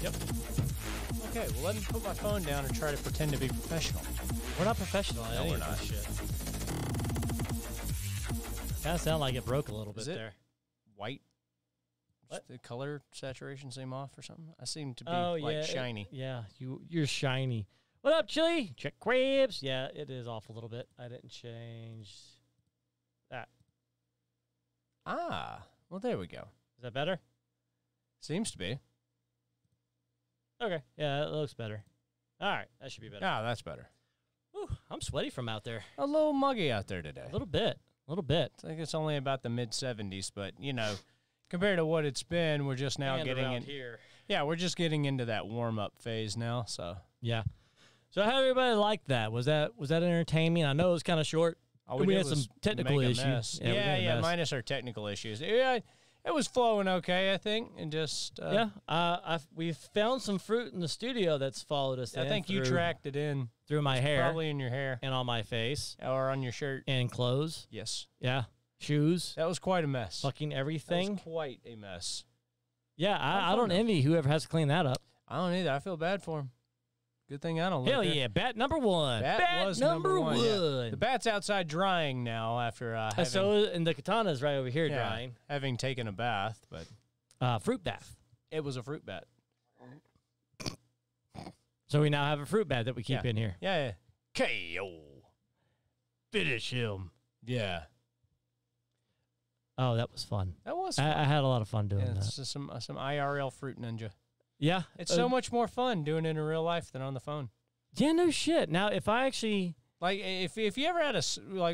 Yep. Okay, well, let me put my phone down and try to pretend to be professional. We're not professional. No, we're not. Shit. Kind of sound like it broke a little bit Is it there. white? What? The color saturation seem off or something? I seem to be shiny. You're shiny. What up, Chili? Check crabs. Yeah, it is off a little bit. I didn't change that. Ah, well, there we go. Is that better? Seems to be. Okay. Yeah, it looks better. All right, that should be better. Ah, that's better. Ooh, I'm sweaty from out there. A little muggy out there today. A little bit. I think it's only about the mid-70s, but, you know, compared to what it's been, we're just now getting in here. Yeah, we're just getting into that warm-up phase now, so. Yeah. So how everybody liked that? Was that entertaining? I know it was kind of short. We had some technical issues. Yeah, minus our technical issues. Yeah, it was flowing okay, I think, and just we found some fruit in the studio that's followed us. I think you tracked it in through my hair, probably in your hair and on my face, or on your shirt and clothes. Yes. Yeah. Shoes. That was quite a mess. Fucking everything. That was quite a mess. Yeah, I don't envy whoever has to clean that up. I don't either. I feel bad for him. Good thing I don't. Hell yeah, bat number one. Bat was number one. Yeah. The bat. bat's outside drying now after having, and the katana's right over here drying. Having taken a bath, but fruit bath. It was a fruit bat. So we now have a fruit bat that we keep in here. Yeah. KO. Finish him. Yeah. Oh, that was fun. That was fun. I had a lot of fun doing that. It's just some IRL fruit ninja. Yeah. It's so much more fun doing it in real life than on the phone. Yeah, no shit. Now, if I actually... Like, if you ever had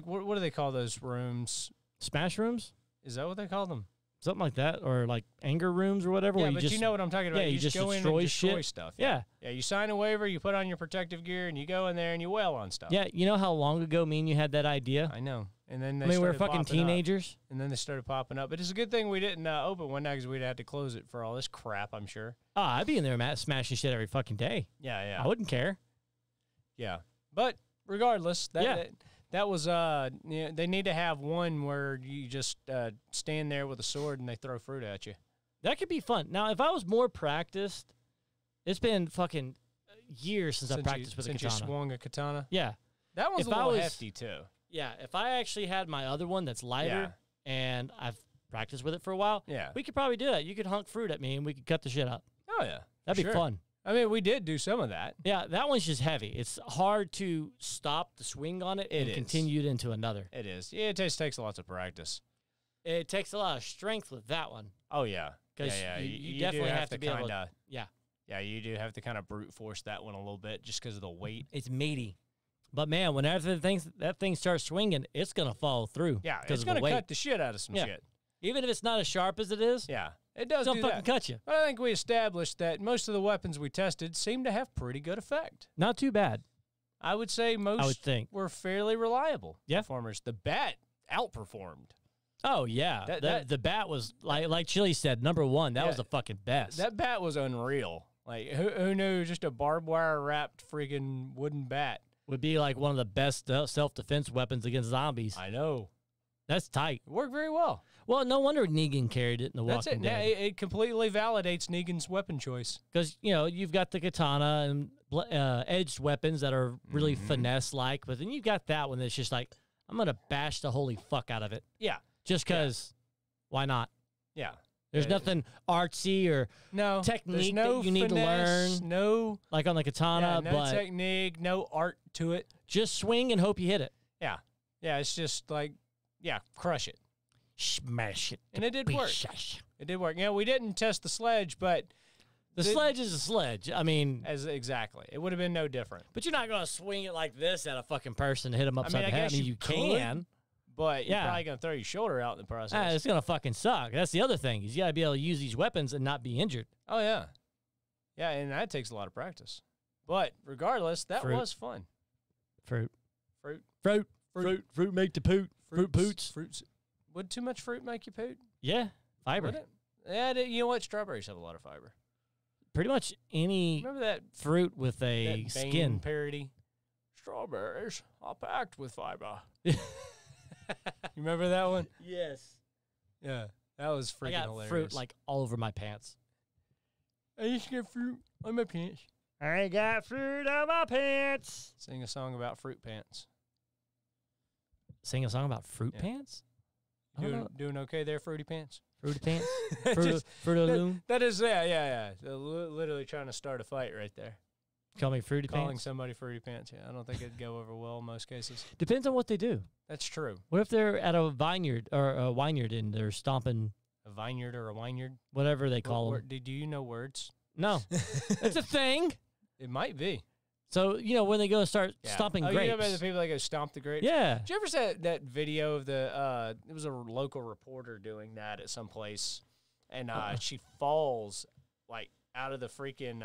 what do they call those rooms? Smash rooms? Is that what they call them? Something like that, or like anger rooms or whatever. Yeah, but you know what I'm talking about. Yeah, you just go in destroy and destroy shit. Stuff. Yeah. Yeah, you sign a waiver, you put on your protective gear, and you go in there and you wail on stuff. Yeah, you know how long ago me and you had that idea? I know. And then we were fucking teenagers. And then they started popping up. But it's a good thing we didn't open one now because we'd have to close it for all this crap, I'm sure. I'd be in there smashing shit every fucking day. Yeah. I wouldn't care. Yeah. But regardless, that was they need to have one where you just stand there with a sword and they throw fruit at you. That could be fun. Now, if I was more practiced, it's been fucking years since I practiced with a katana. Since you swung a katana? Yeah. That one's a little hefty, too. Yeah, if I actually had my other one that's lighter and I've practiced with it for a while, we could probably do that. You could hunk fruit at me and we could cut the shit up. Oh, yeah. That'd be fun. I mean, we did do some of that. Yeah, that one's just heavy. It's hard to stop the swing on it and continue it into another. It is. Yeah, it just takes lots of practice. It takes a lot of strength with that one. Oh, yeah. Because you definitely have to be able to... Yeah. Yeah, you do have to kind of brute force that one a little bit just because of the weight. It's meaty. But, man, whenever that thing starts swinging, it's going to follow through. Yeah, it's going to cut the shit out of some shit. Even if it's not as sharp as it is. Yeah, it does do that. Fucking cut you. But I think we established that most of the weapons we tested seem to have pretty good effect. Not too bad. I would say most were fairly reliable performers. The bat outperformed. Oh, yeah. The bat was, like Chili said, number one. That was the fucking best. That bat was unreal. Like, who knew just a barbed wire wrapped freaking wooden bat would be like one of the best self-defense weapons against zombies. I know. That's tight. It worked very well. Well, no wonder Negan carried it in The Walking Dead. It completely validates Negan's weapon choice. Because, you've got the katana and edged weapons that are really finesse-like, but then you've got that one that's just like, I'm going to bash the holy fuck out of it. Yeah. Just because, why not? Yeah. There's nothing artsy or technique that you need to learn. No. Like on the katana. No technique, no art to it. Just swing and hope you hit it. Yeah. Yeah, it's just like, crush it. Smash it. And it did work. It did work. We didn't test the sledge, but... The sledge is a sledge. I mean... Exactly. It would have been no different. But you're not going to swing it like this at a fucking person to hit them upside the head. I mean, you can. but you're Yeah. probably gonna throw your shoulder out in the process. It's gonna fucking suck. That's the other thing. Is you gotta be able to use these weapons and not be injured. Oh yeah, yeah, and that takes a lot of practice. But regardless, that Fruit. was fun. Fruit Fruit. make the poot. Fruit poots. Fruits. Would too much fruit make you poot? Yeah, fiber. Would it? Yeah, you know what? Strawberries have a lot of fiber. Pretty much any Remember that fruit with a that skin. Bane parody? Strawberries are packed with fiber. You remember that one? Yes. Yeah, that was freaking I got hilarious. fruit like all over my pants. I used to get fruit on my pants. I got fruit on my pants. Sing a song about fruit pants. Sing a song about fruit Yeah. pants? I don't know. Doing okay there, Fruity Pants? Fruity pants? Just- Fruit Loom? that is, yeah. They're literally trying to start a fight right there. Call me Fruity Calling Pants? somebody Fruity Pants. Yeah, I don't think it'd go over well in most cases. Depends on what they do. That's true. What if they're at a vineyard or a vineyard and they're stomping A vineyard or a wineyard? whatever they call them? Do you know words? No. It's a thing. It might be. So, when they go and start stomping oh, grapes. you know about the people that go stomp the grapes? Yeah. Did you ever see that video of the, it was a local reporter doing that at some place, and she falls, like, out of the freaking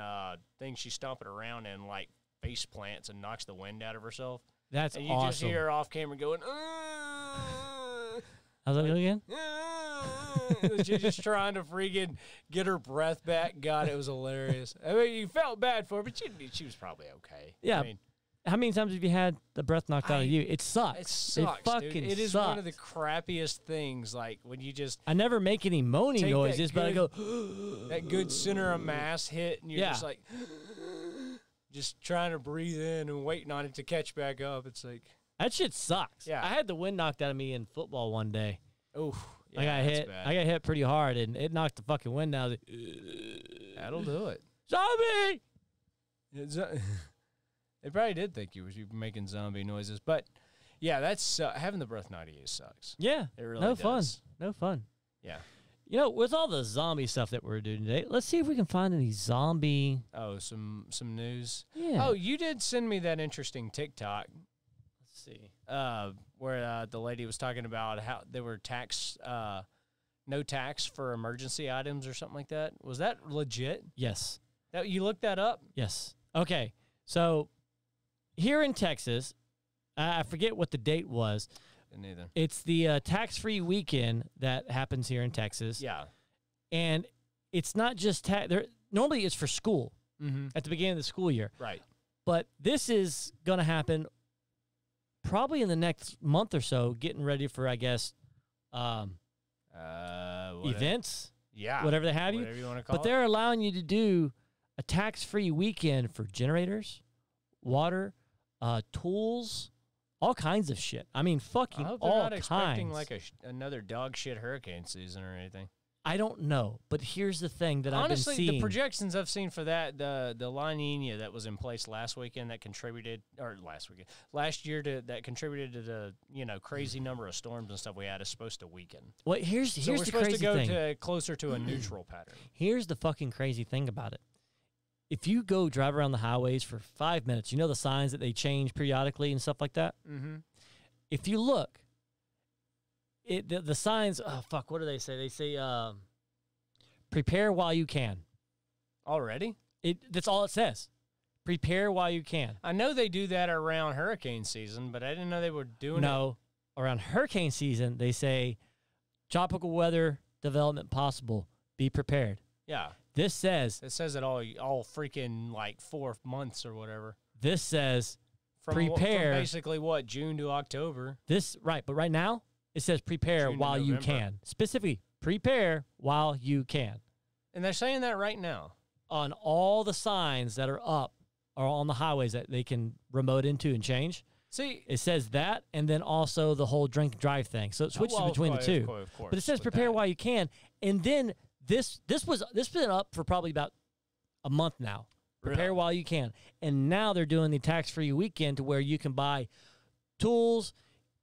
thing she's stomping around and, like, face plants and knocks the wind out of herself. That's And you awesome. just hear her off camera going, How's that go again? She's just trying to freaking get her breath back. God, it was hilarious. I mean, you felt bad for her, but she was probably okay. Yeah. I mean, How many times have you had the breath knocked out of you? It sucks. it sucks, It fucking dude. It is sucks. one of the crappiest things, like, when you just I never make any moaning Take that noises, but I go, that good center of mass hit, and you're Yeah. just like, just trying to breathe in and waiting on it to catch back up. It's like, that shit sucks. Yeah. I had the wind knocked out of me in football one day. oh, I got hit. I got hit pretty hard, and it knocked the fucking wind out. That'll do it. Zombie! They probably did think you were making zombie noises, but yeah, that's having the breath knocked out of you sucks. Yeah. It really No does. fun. No fun. Yeah. With all the zombie stuff that we're doing today, let's see if we can find any zombie. Oh, some news. Yeah. Oh, you did send me that interesting TikTok. Let's see. Where the lady was talking about how there were no tax for emergency items or something like that. Was that legit? Yes. That you looked that up? Yes. Okay. So here in Texas, I forget what the date was. Neither. It's the tax-free weekend that happens here in Texas. Yeah. And it's not just normally it's for school Mm-hmm. at the beginning of the school year. Right. But this is going to happen probably in the next month or so, getting ready for, I guess, events, Yeah. whatever they have you. Whatever you want to call But they're allowing you to do a tax-free weekend for generators, water, tools, all kinds of shit. I mean, I fucking hope they're all not expecting kinds. like another dog shit hurricane season or anything. I don't know, but here's the thing that Honestly, I've been seeing. the projections I've seen for that, the La Nina that was in place last weekend that contributed, or last year that contributed to the crazy number of storms and stuff we had is supposed to weaken. Well, here's So we're the supposed crazy to go thing. to closer to a neutral pattern. Here's the fucking crazy thing about it. If you go drive around the highways for 5 minutes, the signs that they change periodically and stuff like that. Mm-hmm. If you look, the signs. Oh fuck! What do they say? They say, "Prepare while you can." Already? That's all it says. Prepare while you can. I know they do that around hurricane season, but I didn't know they were doing it. No, around hurricane season, they say, "Tropical weather development possible. Be prepared." Yeah. This says. It says it all freaking like 4 months or whatever. This says. From Prepare. From basically June to October. Right, but right now it says prepare June to while you November. can. Specifically, prepare while you can. And they're saying that right now. On all the signs that are up or on the highways that they can remote into and change, See, it says that, and then also the whole drink and drive thing. So it switches between the two. Of course, But it says with prepare that. while you can, and then this been up for probably about a month now. Prepare Really? while you can, and now they're doing the tax-free weekend to where you can buy tools,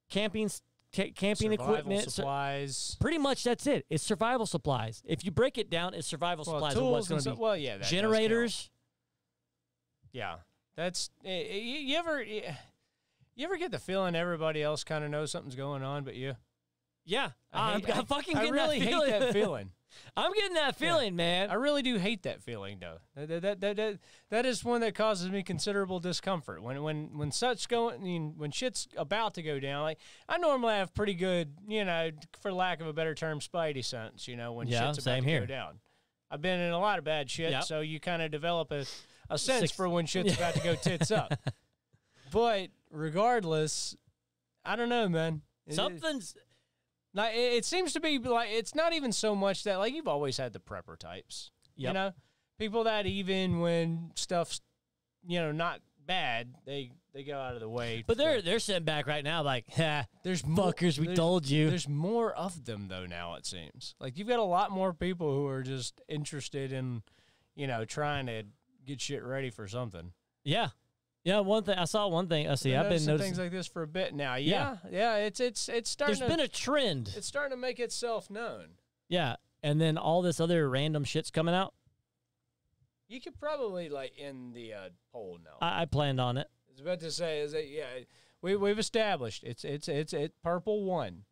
camping Survival equipment. supplies. Pretty much that's it. It's survival supplies. If you break it down, it's survival supplies of what's going to be. Well, yeah, that does Generators. count. Yeah, that's you ever. You ever get the feeling everybody else kind of knows something's going on but you? Yeah, I fucking I getting really that feeling. hate that feeling. I'm getting that feeling, man. I really do hate that feeling, though. That is one that causes me considerable discomfort. When such going, I mean, when shit's about to go down, like I normally have pretty good, for lack of a better term, spidey sense. When shit's about to go down. I've been in a lot of bad shit, so you kind of develop a sense for when shit's about to go tits up. But regardless, I don't know, man. Something's. Like, it seems to be like it's not even so much that like you've always had the prepper types, people that even when stuff's not bad, they go out of the way. But they're sitting back right now like, there's fuckers. We told you. There's more of them though now. It seems like you've got a lot more people who are just interested in, trying to get shit ready for something. Yeah. Yeah, I saw one thing. I've been noticing things like this for a bit now. Yeah, it's starting. There's been a trend. It's starting to make itself known. Yeah, and then all this other random shit's coming out. You could probably end the poll now. I planned on it. I was about to say we've established it's purple one.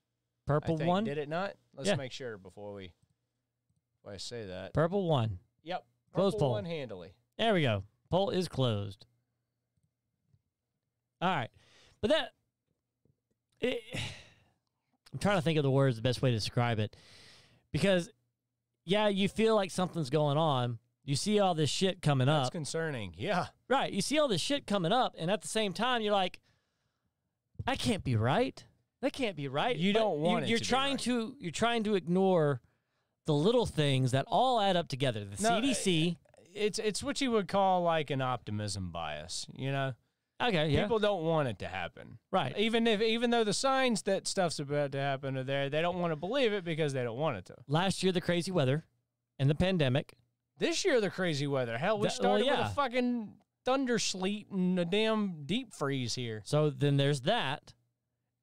Purple one. Did it not? Let's make sure before I say that. Purple one. Yep. Closed poll. One handily. There we go. Poll is closed. All right, but I'm trying to think of the words, the best way to describe it, because, you feel like something's going on. You see all this shit coming up. That's concerning. Yeah. Right. You see all this shit coming up, and at the same time, you're like, that can't be right. That can't be right. You don't want it you're to trying be right. You're trying to ignore the little things that all add up together. The CDC. It's what you would call like an optimism bias, Okay, yeah. People don't want it to happen. Right. Even though the signs that stuff's about to happen are there, they don't want to believe it because they don't want it to. Last year, the crazy weather and the pandemic. This year, the crazy weather. Hell, we started with a fucking thunder sleet and a damn deep freeze here. So then there's that.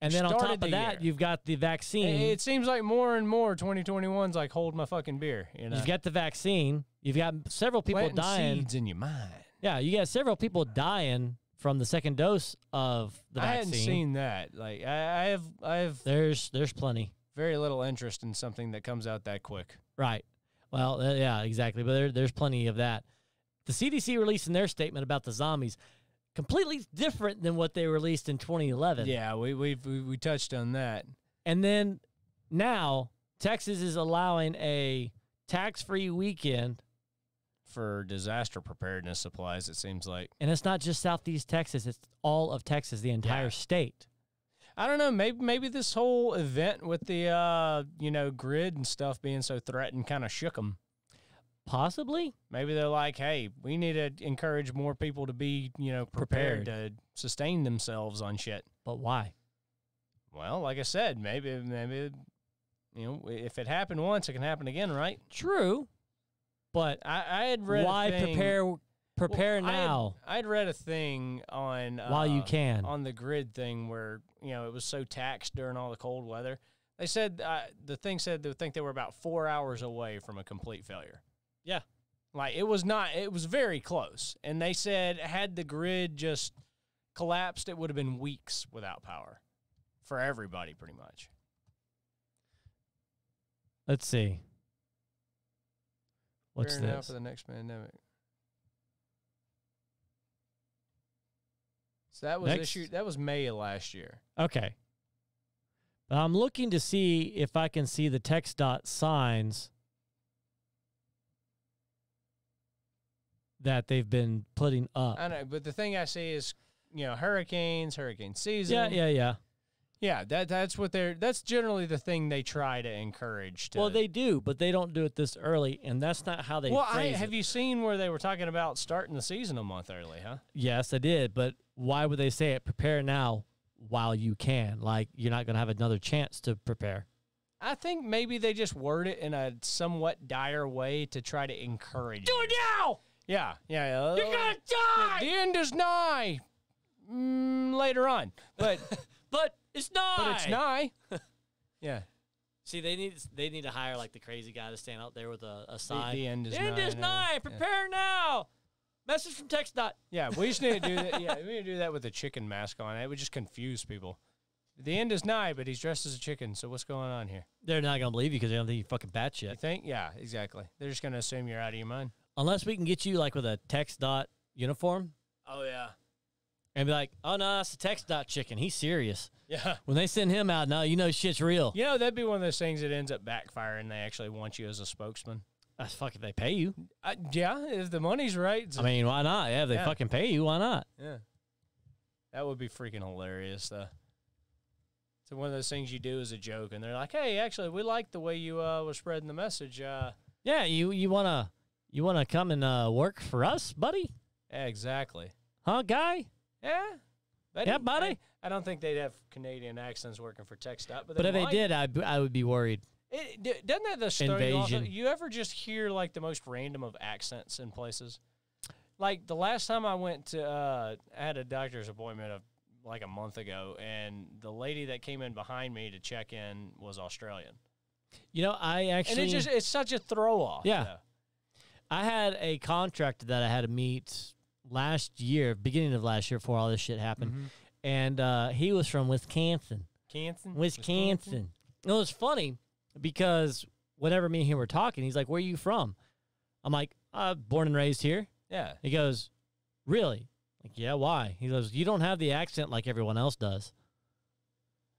And then on top of that, you've got the vaccine. It seems like more and more 2021's like hold my fucking beer. You've got the vaccine. You've got several people dying. Seeds in your mind. Yeah, you got several people dying from the second dose of the vaccine. I hadn't seen that. Like I have. There's plenty. Very little interest in something that comes out that quick. Right. Well, yeah, exactly. But there's plenty of that. The CDC released in their statement about the zombies, completely different than what they released in 2011. Yeah, we touched on that. And then now Texas is allowing a tax-free weekend for disaster preparedness supplies, it seems like. And it's not just Southeast Texas, it's all of Texas, the entire state. I don't know, maybe this whole event with the grid and stuff being so threatened kind of shook them. Possibly. Maybe they're like, hey, we need to encourage more people to be, prepared to sustain themselves on shit. But why? Well, like I said, maybe if it happened once, it can happen again, right? True. But I had read why a thing, prepare now? I'd read a thing on while you can on the grid thing where it was so taxed during all the cold weather. They said the thing said they think they were about 4 hours away from a complete failure. Yeah, like it was very close. And they said had the grid just collapsed, it would have been weeks without power for everybody, pretty much. Let's see. What's Preparing now this? for the next pandemic. So that was issued. That was May of last year. Okay. But I'm looking to see if I can see the text dot signs that they've been putting up. I know, but the thing I see is, hurricane season. Yeah. Yeah, that's generally the thing they try to encourage. Well, they do, but they don't do it this early, and that's not how they phrase it. Have you seen where they were talking about starting the season a month early, huh? Yes, I did, but why would they say it? Prepare now while you can. Like, you're not going to have another chance to prepare. I think maybe they just word it in a somewhat dire way to try to encourage. Do it now! Yeah. You're going to die! The end is nigh. Later on. But... But it's nigh. But it's nigh. Yeah. See, they need to hire like the crazy guy to stand out there with a sign. The end is nigh. The end is nigh. Prepare now. Message from text dot. Yeah, we just need to do that. Yeah, we need to do that with a chicken mask on. It would just confuse people. The end is nigh, but he's dressed as a chicken. So what's going on here? They're not gonna believe you because they don't think you fucking You batshit. think? Yeah, exactly. They're just gonna assume you're out of your mind. Unless we can get you like with a text dot uniform Oh yeah. and be like, oh no, that's a text dot chicken. He's serious. Yeah. When they send him out, no, you know shit's real. You know, that'd be one of those things that ends up backfiring. They actually want you as a spokesman. That's fuck if they pay you. Yeah, if the money's right. I mean, why not? Yeah, if they Yeah. fucking pay you, why not? Yeah. That would be freaking hilarious, though. So one of those things you do as a joke, and they're like, hey, actually, we like the way you were spreading the message. Yeah, you wanna come and work for us, buddy? Yeah, exactly. Huh, guy? Yeah. Yeah, buddy. I don't think they'd have Canadian accents working for TechStop, but But if they might. did, I would be worried. Doesn't that just throw you off? Invasion. You ever just hear like the most random of accents in places? Like the last time I went to, I had a doctor's appointment like a month ago, and the lady that came in behind me to check in was Australian. You know, I actually And it's such a throw off. Yeah. I had a contractor that I had to meet last year, beginning of last year, before all this shit happened, Mhm. and he was from Wisconsin. Wisconsin. It was funny because whenever me and him were talking, he's like, "Where are you from?" I'm like, "Born and raised here." Yeah. He goes, "Really?" Like, yeah. Why? He goes, "You don't have the accent like everyone else does.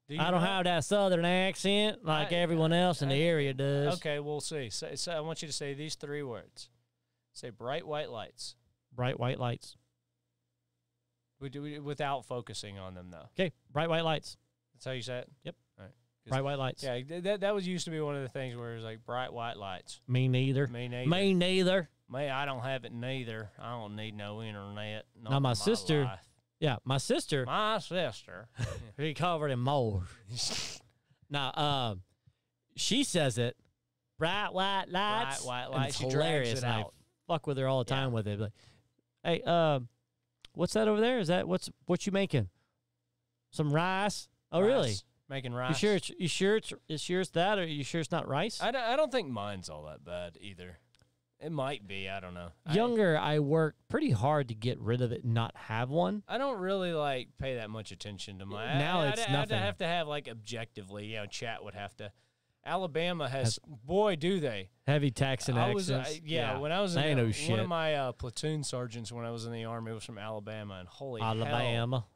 Do you I don't know? have that southern accent like everyone else in the area does." Okay, we'll see. So I want you to say these 3 words. Say bright white lights. Bright white lights. We do it without focusing on them, though. Okay, bright white lights. That's how you say it? Yep. All right. Bright white lights. Yeah, that was used to be one of the things where it was like bright white lights. Me neither. Me neither. Me neither. Me, I don't have it neither. I don't need no internet. Now, my in sister- life. Yeah, my sister, My sister. she covered in mold. Now, she says it, bright white lights. white and lights. It's She drags hilarious. it and out. I fuck with her all the Yeah. time with it. Like, hey, what's that over there? Is that what you making? Some rice? Oh, really? Rice. Making rice. You sure it's that, or you sure it's not rice? I don't think mine's all that bad either. It might be. I don't know. Younger, I worked pretty hard to get rid of it and not have one. I don't really like pay that much attention to mine. Now it's I'd nothing. have to have like objectively, chat would have to. Alabama has, boy, do they. Heavy Texan I was, accents. when I was in They ain't no one shit. of my platoon sergeants when I was in the Army was from Alabama, and holy hell,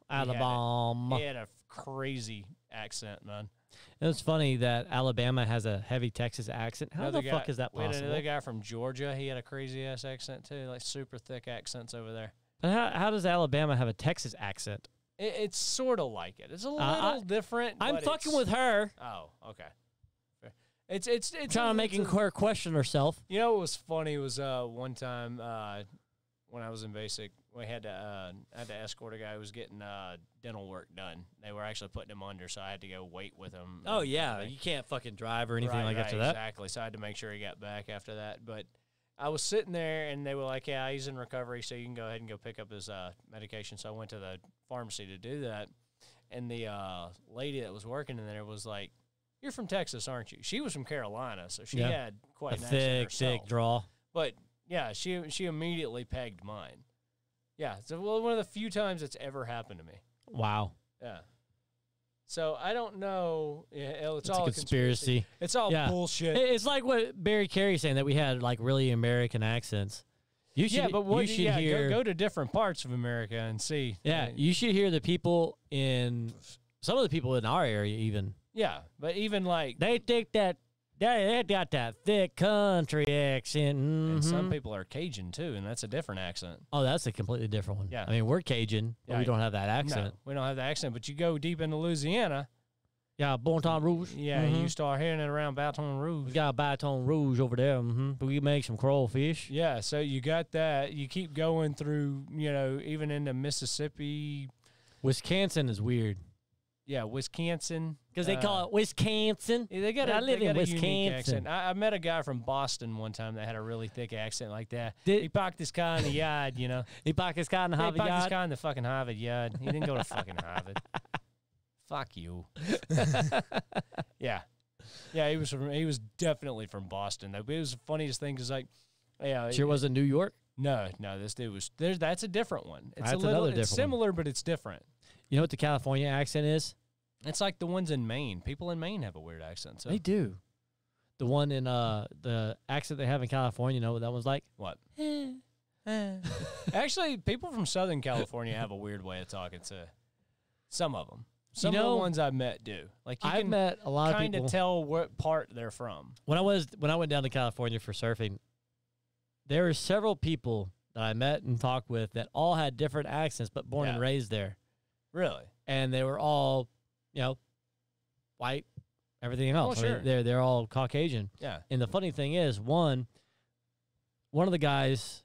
Alabama. he had a crazy accent, man. It's funny that Alabama has a heavy Texas accent. How Another the fuck is that We had possible? another guy from Georgia. He had a crazy ass accent too, like super thick accents over there. But how does Alabama have a Texas accent? It's sort of like it. It's a little I- different. I'm but fucking it's- with her. Oh, okay. Fair. It's Trying to make her question herself. You know what was funny was one time when I was in basic, we had to escort a guy who was getting dental work done. They were actually putting him under, so I had to go wait with him. Oh yeah, you can't fucking drive or anything Right, after that. Exactly. So I had to make sure he got back after that. But I was sitting there, and they were like, "Yeah, he's in recovery, so you can go ahead and go pick up his medication." So I went to the pharmacy to do that, and the lady that was working in there was like, "You're from Texas, aren't you?" She was from Carolina, so she Yeah. had quite A an accent thick herself. draw. But yeah, she immediately pegged mine. Yeah, so one of the few times it's ever happened to me. Wow, Yeah. So I don't know. Yeah, it's it's all a conspiracy. It's all Yeah. bullshit. It's like what Barry Carey saying that we had like really American accents. You should, Yeah, but what, you should hear. go to different parts of America and see. Yeah, you should hear the people in some of the people in our area even. Yeah, but even like, They think that they got that thick country accent. and some Mhm. people are Cajun too, and that's a different accent. Oh, that's a completely different one. Yeah. I mean, we're Cajun, but Yeah, we don't have that accent. No, we don't have the accent, but you go deep into Louisiana, Yeah, Bon Ton Rouge. yeah, Mhm. you start hearing it around Baton We Rouge. got a Baton Rouge over there. We make some crawfish. Yeah, so you got that. You keep going through, even into Mississippi. Wisconsin is weird Yeah, Wisconsin. because they call it Wisconsin. Yeah, they got I a, live they in got a unique Wisconsin. accent. I met a guy from Boston one time that had a really thick accent like that. Did- He parked his car in the yard, He parked his car in the He Harvard parked his yard. car in the fucking Harvard yard. He didn't go to fucking Harvard. Fuck you. Yeah. Yeah, he was definitely from Boston though. But it was the funniest thing because like, yeah, Sure wasn't New York. No, this dude was there's. That's a different one. It's That's a little. another It's different similar, but it's different. You know what the California accent is? It's like the ones in Maine. People in Maine have a weird accent. So They do. The one in the accent they have in California, you know what that one's like? what? Actually, people from Southern California have a weird way of talking to some of them. Some of the ones I've met do. Like you I've can met a lot of kind people. of tell what part they're from. When I went down to California for surfing, there were several people that I met and talked with that all had different accents, but born and raised there. Really? And they were all, white, everything else. Oh, sure. I mean, they're all Caucasian. Yeah. And the funny thing is, one of the guys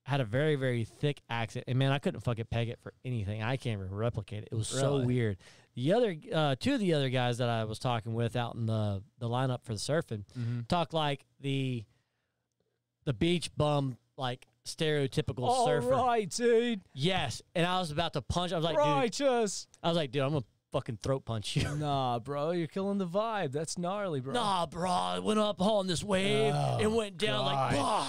had a very, very thick accent. And, man, I couldn't fucking peg it for anything. I can't even replicate it. It was so weird. The other two of the other guys that I was talking with out in the lineup for the surfing talked like the beach bum, like, stereotypical surfer. All right, dude. Yes. And I was about to punch. I was like, Righteous. dude, I'm going to fucking throat punch you. Nah, bro, you're killing the vibe. That's gnarly, bro. Nah, bro. I went up on this wave and went down like, bah.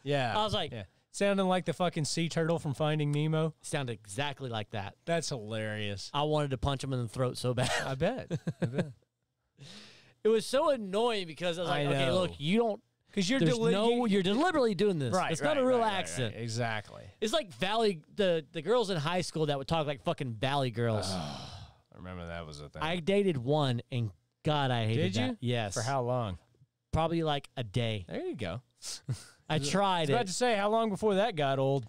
Yeah. I was like, sounding like the fucking sea turtle from Finding Nemo. sounded exactly like that. That's hilarious. I wanted to punch him in the throat so bad. I bet. It was so annoying because I was like, okay, look, you don't. Because you're you're deliberately doing this. Right. It's not a real accent. Right. Exactly. It's like the girls in high school that would talk like fucking Valley girls. I remember that was a thing. I dated one, and God, I hated Did you? that. Yes. For how long? Probably like a day. There you go. I tried I was it. about to say, how long before that got old?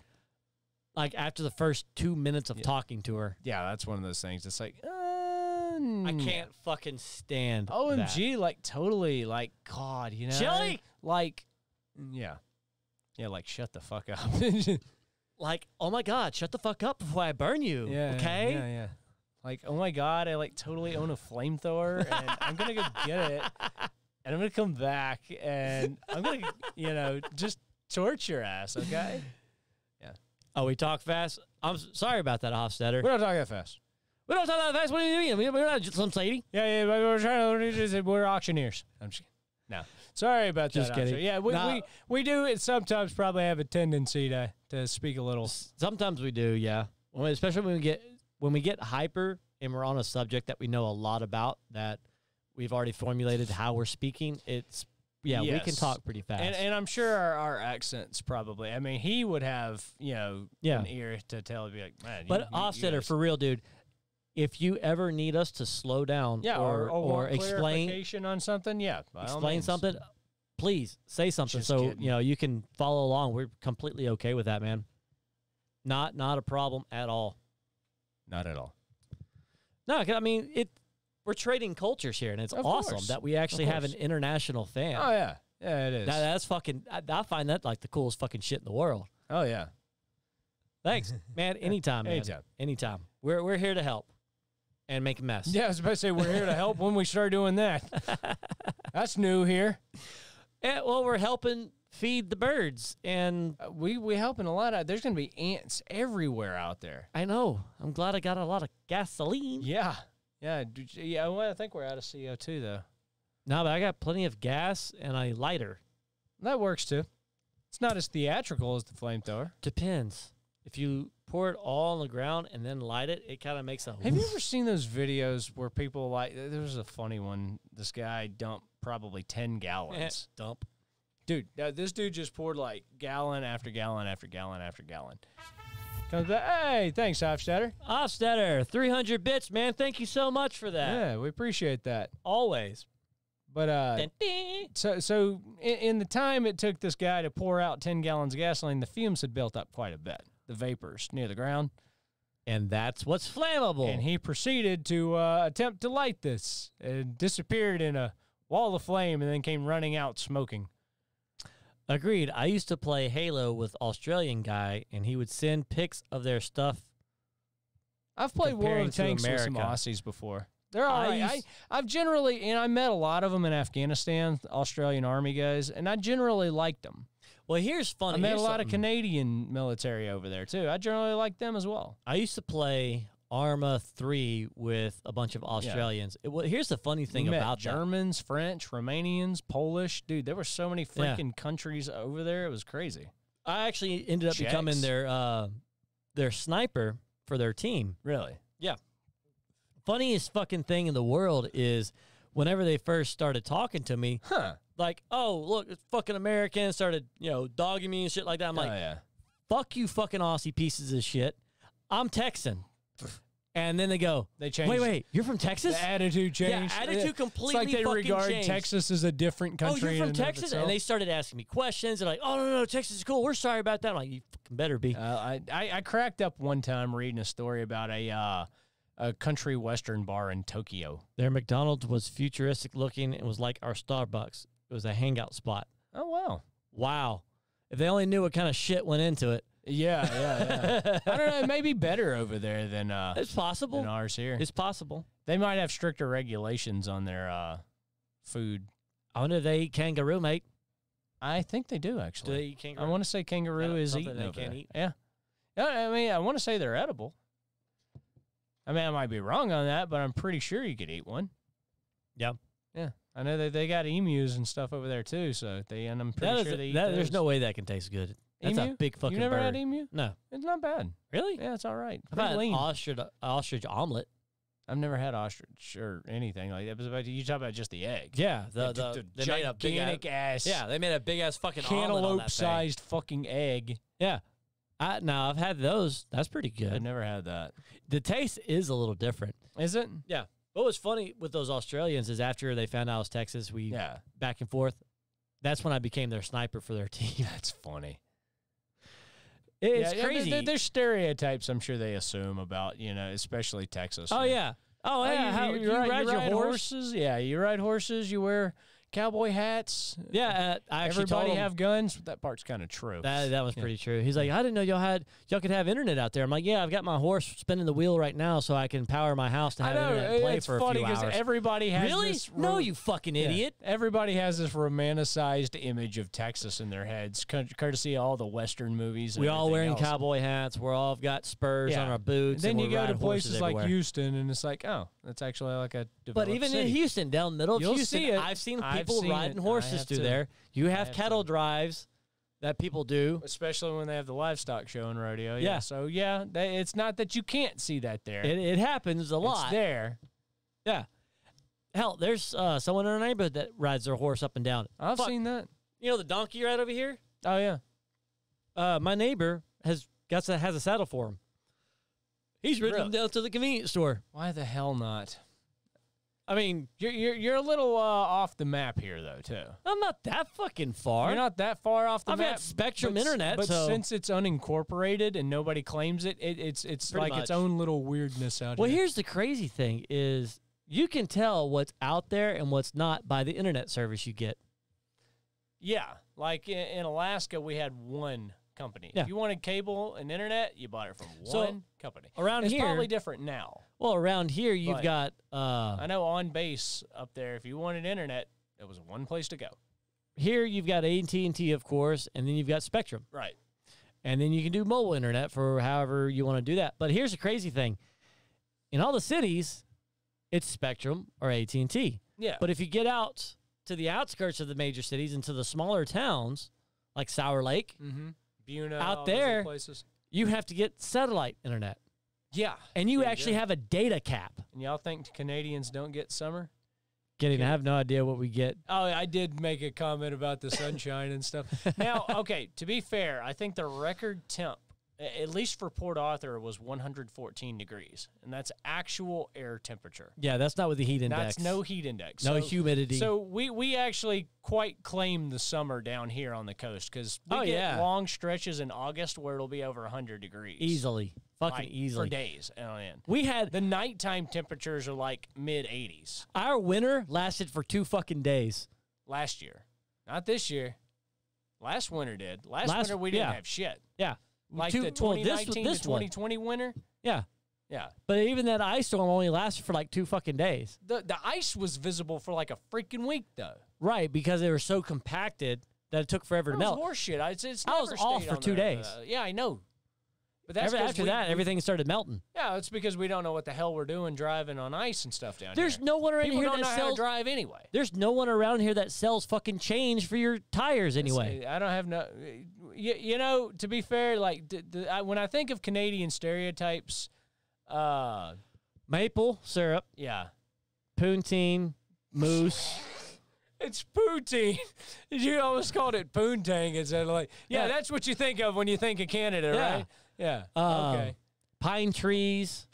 Like after the first 2 minutes of talking to her. Yeah, that's one of those things. It's like, I can't fucking stand OMG, that. like totally, like, God, you know? Chili? Like, yeah. Yeah, like, shut the fuck up. Like, oh my God, shut the fuck up before I burn you. Yeah. Okay? Yeah. Like, oh my God, I like totally own a flamethrower and I'm going to go get it and I'm going to come back and I'm going to, just torch your ass, okay? Yeah. Oh, we talk fast? I'm sorry about that, Hofstetter. We're not talking that fast. We don't talk that fast. What do you mean? We're not just some lady. Yeah, but we're auctioneers. I'm just kidding. No. Sorry about that. Just kidding. Yeah, we do it sometimes probably have a tendency to speak a little. Sometimes we do, yeah. Especially when we get hyper and we're on a subject that we know a lot about, that we've already formulated how we're speaking. We can talk pretty fast. And I'm sure our accents probably. I mean, he would have, an ear to tell, be like, man. But Hofstetter, for real, dude, if you ever need us to slow down or explain on something, explain something, please say something you can follow along. We're completely okay with that, man. Not a problem at all. Not at all. No, I mean we're trading cultures here, and it's awesome that we actually have an international fan. Oh yeah, it is. That's fucking. I find that like the coolest fucking shit in the world. Oh yeah. Thanks, man. Anytime, man. Anytime. We're here to help and make a mess. Yeah, I was about to say we're here to help when we start doing that. That's new here. Yeah, well, we're helping feed the birds, and we helping a lot out. There's gonna be ants everywhere out there. I know. I'm glad I got a lot of gasoline. Yeah. Well, I think we're out of CO2 though. No, but I got plenty of gas and a lighter. That works too. It's not as theatrical as the flamethrower. Depends. If you pour it all on the ground and then light it, it kind of makes a. Have you ever seen those videos where people there was a funny one. This guy dumped probably 10 gallons. Dump. Dude, this dude just poured like gallon after gallon after gallon after gallon. Comes back, hey, thanks, Hofstetter. Hofstetter, 300 bits, man. Thank you so much for that. Yeah, we appreciate that. Always. But so in the time it took this guy to pour out 10 gallons of gasoline, the fumes had built up quite a bit, the vapors near the ground. And that's what's flammable. And he proceeded to attempt to light this and disappeared in a wall of flame and then came running out smoking. Agreed. I used to play Halo with Australian guy, and he would send pics of their stuff. I've played War of Tanks with some Aussies before. They're all right. I've generally, and I met a lot of them in Afghanistan, Australian Army guys, and I generally liked them. Well, here's funny. I met a lot of Canadian military over there, too. I generally liked them as well. I used to play Arma 3 with a bunch of Australians. Here's the funny thing about Germans, French, Romanians, Polish. Dude, there were so many freaking countries over there. It was crazy. I actually ended up becoming their sniper for their team. Really? Yeah. Funniest fucking thing in the world is whenever they first started talking to me, like, oh, look, it's fucking Americans started, dogging me and shit like that. I'm like, fuck you fucking Aussie pieces of shit. I'm Texan. And then they go, they changed. Wait, you're from Texas? The attitude changed. Yeah, attitude completely it's like they regard changed. Texas as a different country. Oh, you're from Texas? And they started asking me questions. They're like, oh, no, Texas is cool. We're sorry about that. I'm like, you fucking better be. I cracked up one time reading a story about a country western bar in Tokyo. Their McDonald's was futuristic looking. It was like our Starbucks. It was a hangout spot. Oh, wow. Wow. If they only knew what kind of shit went into it. Yeah. I don't know. It may be better over there than it's possible. Than ours here. It's possible. They might have stricter regulations on their food. I wonder if they eat kangaroo, mate. I think they do, actually. Do they eat kangaroo? I want to say kangaroo is eaten they over can't there. eat. Yeah. I mean, I want to say they're edible. I mean, I might be wrong on that, but I'm pretty sure you could eat one. Yeah. Yeah. I know that they got emus and stuff over there, too, and I'm pretty sure they eat those. There's no way that can taste good. That's emu? a big fucking You never bird. had emu? No. It's not bad. Really? Yeah, it's all right. I've Pretty had lean. ostrich omelet. I've never had ostrich or anything like that. You talk about just the egg. Yeah, the they made a gigantic ass. Yeah, they made a big ass fucking omelet on that thing. Cantaloupe-sized fucking egg. Yeah. No, I've had those. That's pretty good. I've never had that. The taste is a little different. Is it? Yeah. What was funny with those Australians is after they found out I was Texas, we back and forth. That's when I became their sniper for their team. That's funny. It's crazy. There's stereotypes I'm sure they assume about, especially Texas. Oh, yeah. Oh, yeah. You ride your horses? Yeah, you ride horses. You wear cowboy hats. Yeah, I actually everybody told him, have guns. That part's kind of true. That was pretty true. He's like, I didn't know y'all could have internet out there. I'm like, yeah, I've got my horse spinning the wheel right now, so I can power my house to have internet and play for a few hours. Everybody has this. No, you fucking idiot. Everybody has this romanticized image of Texas in their heads, courtesy of all the Western movies. We all wearing cowboy hats. We're all got spurs on our boots. Then and you go to places like everywhere. Houston, and it's like, oh, that's actually like a developed But even city. in Houston, down the middle of You'll Houston, see it. I've seen I've people seen riding it. horses through there. You have cattle drives that people do. Especially when they have the livestock show and rodeo. Yeah. So, it's not that you can't see that there. It happens a lot. It's there. Yeah. Hell, there's someone in our neighborhood that rides their horse up and down. I've seen that. You know the donkey right over here? Oh, yeah. My neighbor has a saddle for him. He's ridden him down to the convenience store. Why the hell not? I mean, you're a little off the map here, though, too. I'm not that fucking far. You're not that far off the I've map. got Spectrum Internet, but so since it's unincorporated and nobody claims it, it's like much. its own little weirdness out well, here. here's the crazy thing is you can tell what's out there and what's not by the internet service you get. Yeah. Like in Alaska, we had one company. Yeah. If you wanted cable and internet, you bought it from one company. Around it's here, probably different now. Well, around here, you've got... I know on base up there, if you wanted internet, it was one place to go. Here, you've got AT&T, of course, and then you've got Spectrum. Right. And then you can do mobile internet for however you want to do that. But here's the crazy thing. In all the cities, it's Spectrum or AT&T. Yeah. But if you get out to the outskirts of the major cities and to the smaller towns, like Sour Lake, Buna, out there, places. You have to get satellite internet. Yeah. And you actually have a data cap. And y'all think Canadians don't get summer? I have no idea what we get. Oh, I did make a comment about the sunshine and stuff. Now, okay, to be fair, I think the record temp, at least for Port Arthur, was 114 degrees. And that's actual air temperature. Yeah, that's not with the heat index. That's no heat index. No humidity. So we actually quite claim the summer down here on the coast because we get long stretches in August where it'll be over 100 degrees. Easily. Fucking easily. For days on end. We had... The nighttime temperatures are like mid-80s. Our winter lasted for 2 fucking days. Last year. Not this year. Last winter did. Last winter we didn't have shit. Yeah. Like the 2019 to 2020 winter? Yeah. Yeah. But even that ice storm only lasted for like 2 fucking days. The ice was visible for like a freaking week, though. Right, because they were so compacted that it took forever to melt. That was horseshit. It's I was off for 2 days. Yeah, I know. But that's after that, everything started melting. Yeah, it's because we don't know what the hell we're doing driving on ice and stuff down There's here. no one around People here don't that know sells... how to drive anyway. There's no one around here that sells fucking change for your tires anyway. I don't have no... you know, to be fair, like when I think of Canadian stereotypes, maple syrup, yeah, poutine, moose. It's poutine. You almost called it poontang instead of like, yeah, that's what you think of when you think of Canada, right? Yeah. Okay. Pine trees,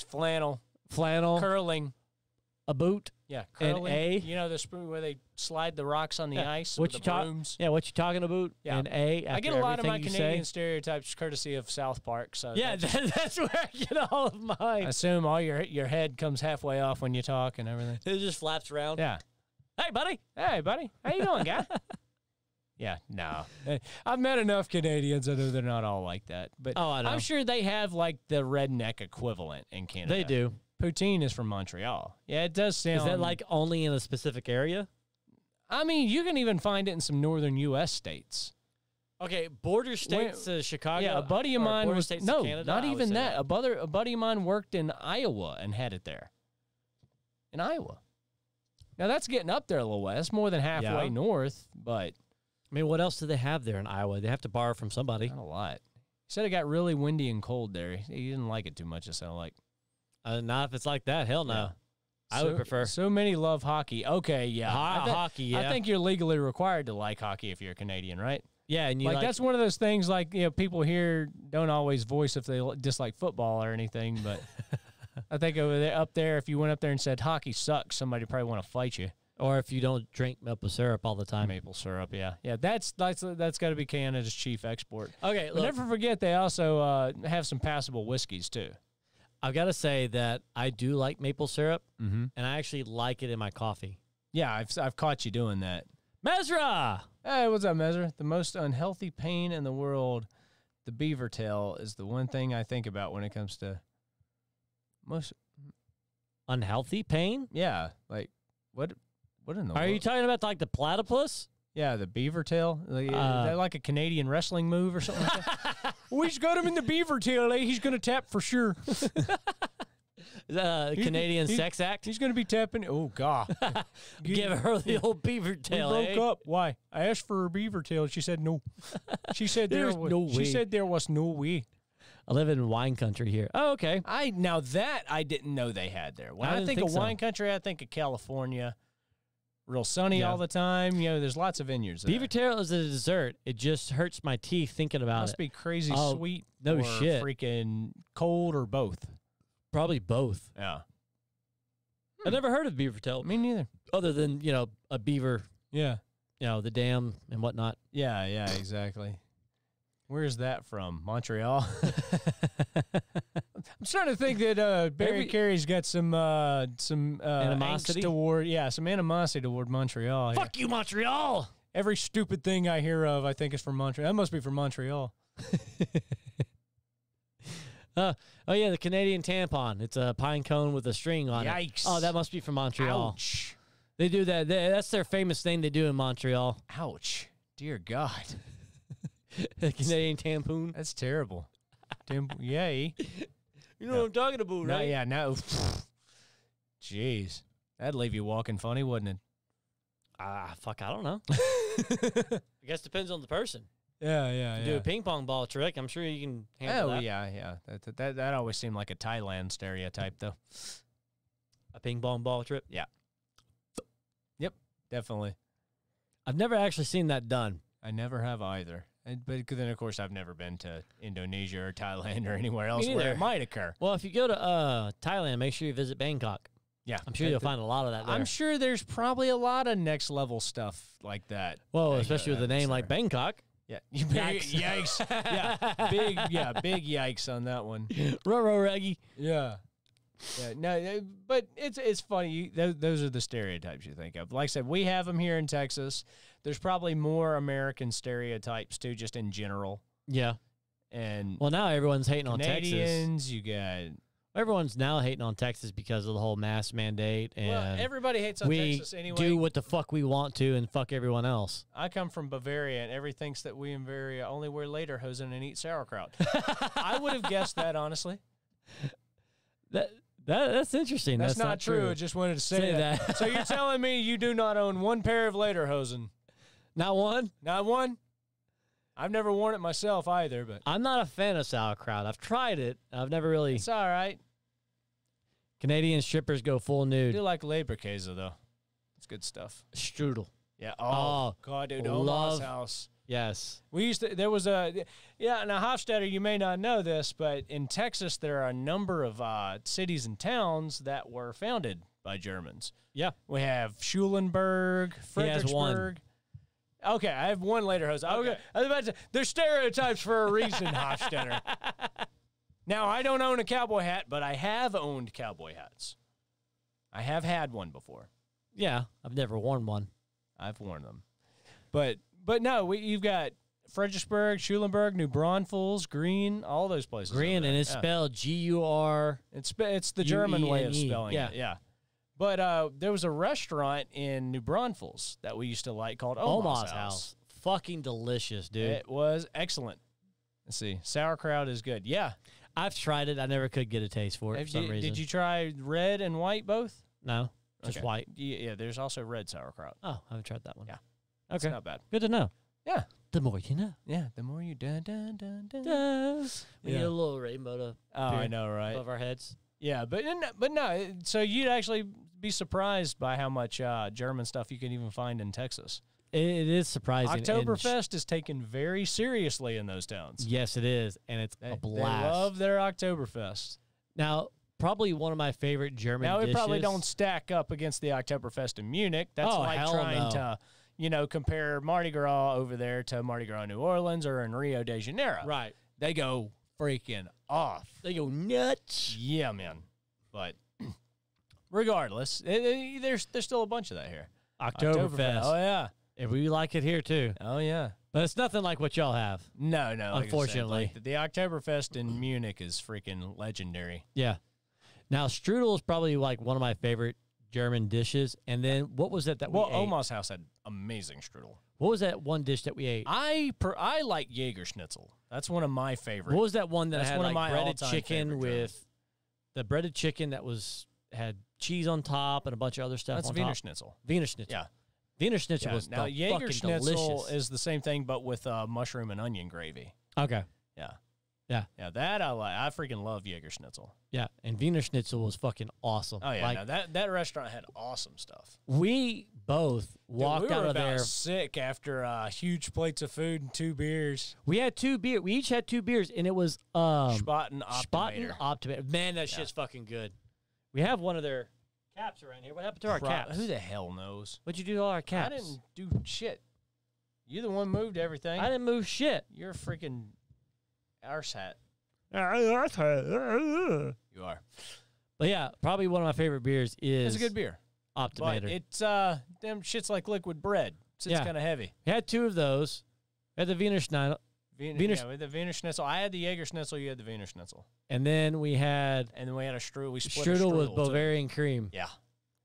flannel, curling, a boot. Yeah, and curling. You know the spoon where they slide the rocks on the ice with the brooms? Yeah, what you talking about? Yeah. And A. I get a lot of my Canadian stereotypes courtesy of South Park. So yeah, that's where I get all of mine. I assume all your head comes halfway off when you talk and everything. It just flaps around. Yeah. Hey, buddy. How you doing, guy? Yeah, no. I've met enough Canadians. I know they're not all like that. But I know. I'm sure they have like the redneck equivalent in Canada. They do. Poutine is from Montreal. Yeah, it does sound. Is that like only in a specific area? I mean, you can even find it in some northern U.S. states. Okay, border states to Chicago. Yeah, a buddy of mine was no, Canada, not even that. A buddy of mine worked in Iowa and had it there. In Iowa. Now that's getting up there a little way. That's more than halfway north, but I mean, what else do they have there in Iowa? They have to borrow from somebody. Not a lot. He said it got really windy and cold there. He didn't like it too much. It sounded like. Not if it's like that. Hell no. Yeah. I would prefer. So many love hockey. Okay, yeah. Hockey, yeah. I think you're legally required to like hockey if you're a Canadian, right? Yeah, and you like that's one of those things like, people here don't always voice if they dislike football or anything, but I think up there, if you went up there and said hockey sucks, somebody probably want to fight you. Or if you don't drink maple syrup all the time. Maple syrup, yeah. Yeah, that's got to be Canada's chief export. Okay, look. But never forget they also have some passable whiskeys, too. I've got to say that I do like maple syrup, and I actually like it in my coffee. Yeah, I've caught you doing that. Mesra! Hey, what's up, Mesra? The most unhealthy pain in the world, the beaver tail, is the one thing I think about when it comes to most... Unhealthy pain? Yeah, like, what in the world? Are you talking about like the platypus? Yeah, the beaver tail. Is that like a Canadian wrestling move or something like that? We just got him in the beaver tail, eh? He's going to tap for sure. Canadian sex act? He's going to be tapping. Oh, God. Give her the old beaver tail, We broke up. Why? I asked for her beaver tail. She said no. She said there was no way. She said there was no way. I live in wine country here. Oh, okay. Now that I didn't know they had there. When I think of wine country, I think of California. Real sunny all the time. There's lots of vineyards there. Beaver tail is a dessert. It just hurts my teeth thinking about it. Must be crazy sweet. No or shit. Freaking cold or both. Probably both. Yeah. I never heard of beaver tail. Me neither. Other than, a beaver. Yeah. The dam and whatnot. Yeah, exactly. Where's that from? Montreal? I'm starting to think that Barry Carey's got some animosity toward some animosity toward Montreal. Fuck you, Montreal! Every stupid thing I hear of, I think is from Montreal. That must be from Montreal. Oh yeah, the Canadian tampon. It's a pine cone with a string on it. Yikes! Oh, that must be from Montreal. Ouch! They do that. That's their famous thing they do in Montreal. Ouch! Dear God. The Canadian tampon. That's terrible. Yay. You know what I'm talking about, right? Yeah, no. Jeez. That'd leave you walking funny, wouldn't it? Fuck, I don't know. I guess it depends on the person. Yeah. Do a ping pong ball trick. I'm sure you can handle that. Oh, yeah. That always seemed like a Thailand stereotype, though. A ping pong ball trick? Yeah. Yep, definitely. I've never actually seen that done. I never have either. But then, of course, I've never been to Indonesia or Thailand or anywhere else where it might occur. Well, if you go to Thailand, make sure you visit Bangkok. Yeah. I'm sure you'll find a lot of that there. I'm sure there's probably a lot of next-level stuff like that. Well, especially with a name like Bangkok. Yeah. Yikes. Big yikes on that one. Ruh-roh, Reggie. Yeah. Yeah, no, but it's funny. Those are the stereotypes you think of. Like I said, we have them here in Texas. There's probably more American stereotypes too, just in general. Yeah. And now everyone's hating on Texas. Canadians, you got. Everyone's now hating on Texas because of the whole mask mandate, and everybody hates on Texas anyway. We do what the fuck we want to and fuck everyone else. I come from Bavaria, and everybody thinks that we in Bavaria only wear lederhosen and eat sauerkraut. I would have guessed that, honestly. That's interesting. That's not true. I just wanted to say that. So you're telling me you do not own one pair of lederhosen? Not one? Not one? I've never worn it myself either, but I'm not a fan of sauerkraut. I've tried it. I've never really. it's all right. Canadian strippers go full I nude. do like Leberkäse, though. It's good stuff. Strudel. Yeah. Oh, God, dude. love- Oma's house. Yes. We used to, there was a, yeah, now Hofstadter, you may not know this, but in Texas, there are a number of cities and towns that were founded by Germans. Yeah. We have Schulenburg, He has one. Fredericksburg. Okay, I have one later, Jose. Okay. I was about to say, there's stereotypes for a reason, Hofstadter. Now, I don't own a cowboy hat, but I have owned cowboy hats. I have had one before. Yeah. I've never worn one. I've worn them. But no, you've got Fredericksburg, Schulenburg, New Braunfels, Green, all those places. Green, over there. and it's Yeah. spelled G-U-R. It's the German way of UENE. spelling Yeah. it. Yeah. But there was a restaurant in New Braunfels that we used to like called Oma's House. Fucking delicious, dude. It was excellent. Let's see. Sauerkraut is good. Yeah. I've tried it. I never could get a taste for it for some reason. Did you try red and white both? No. Just Okay. white. Yeah, there's also red sauerkraut. Oh, I haven't tried that one. Yeah. Okay. It's not bad. Good to know. Yeah. The more you know. Yeah. The more you dun dun dun dun. We Yeah. need a little rainbow to Oh, I know, right? above our heads. Yeah, but no. So you'd actually be surprised by how much German stuff you can even find in Texas. It is surprising. and Oktoberfest is taken very seriously in those towns. yes, it is, and it's They, a they blast. love their Oktoberfest. Now, probably one of my favorite German Now, it dishes. probably don't stack up against the Oktoberfest in Munich. That's Oh, like hell trying no. to, compare Mardi Gras over there to Mardi Gras New Orleans or in Rio de Janeiro. Right. They go freaking off. They go nuts. Yeah, man. But regardless, there's still a bunch of that here. Oktoberfest. Oh, yeah. And we like it here, too. Oh, yeah. But it's nothing like what y'all have. No, like I said, Unfortunately. the Oktoberfest in Munich is freaking legendary. Yeah. Now, strudel is probably like one of my favorite German dishes. And then what was it that we ate? Oma's house had amazing strudel. What was that one dish that we ate? I like Jaeger Schnitzel. That's one of my favorites. What was that one that That's had one of like my breaded all-time chicken favorite with the breaded chicken that had cheese on top and a bunch of other stuff That's on Wiener top? Schnitzel. Wiener Schnitzel. Yeah. Wiener Schnitzel Yeah. was Now, fucking Jaeger Schnitzel delicious. is the same thing, but with mushroom and onion gravy. Okay. Yeah. Yeah. Yeah, that I like. I freaking love Jaeger Schnitzel. Yeah, and Wiener Schnitzel was fucking awesome. Oh, yeah. Like, No, that restaurant had awesome stuff. we both Dude, walked we were out of about there. sick after huge plates of food and 2 beers. We had 2 beers. We each had 2 beers, and it was Spaten Spaten Optimator. Optimator. Man, that shit's fucking good. We have one of their caps around here. What happened to our caps? Who the hell knows? What'd you do to all our caps? I didn't do shit. You the one moved everything. I didn't move shit. You're a freaking arse hat. But You are. yeah, probably one of my favorite beers is It's a good beer. But Optimator. it's them shit's like liquid bread. It's Yeah. kind of heavy. We had 2 of those. We had the Wiener Schnitzel, Yeah, with the Wiener Schnitzel. I had the Jaeger Schnitzel. You had the Wiener Schnitzel. and then we had And then we had a strudel. We split a strudel with too. Bavarian cream. Yeah.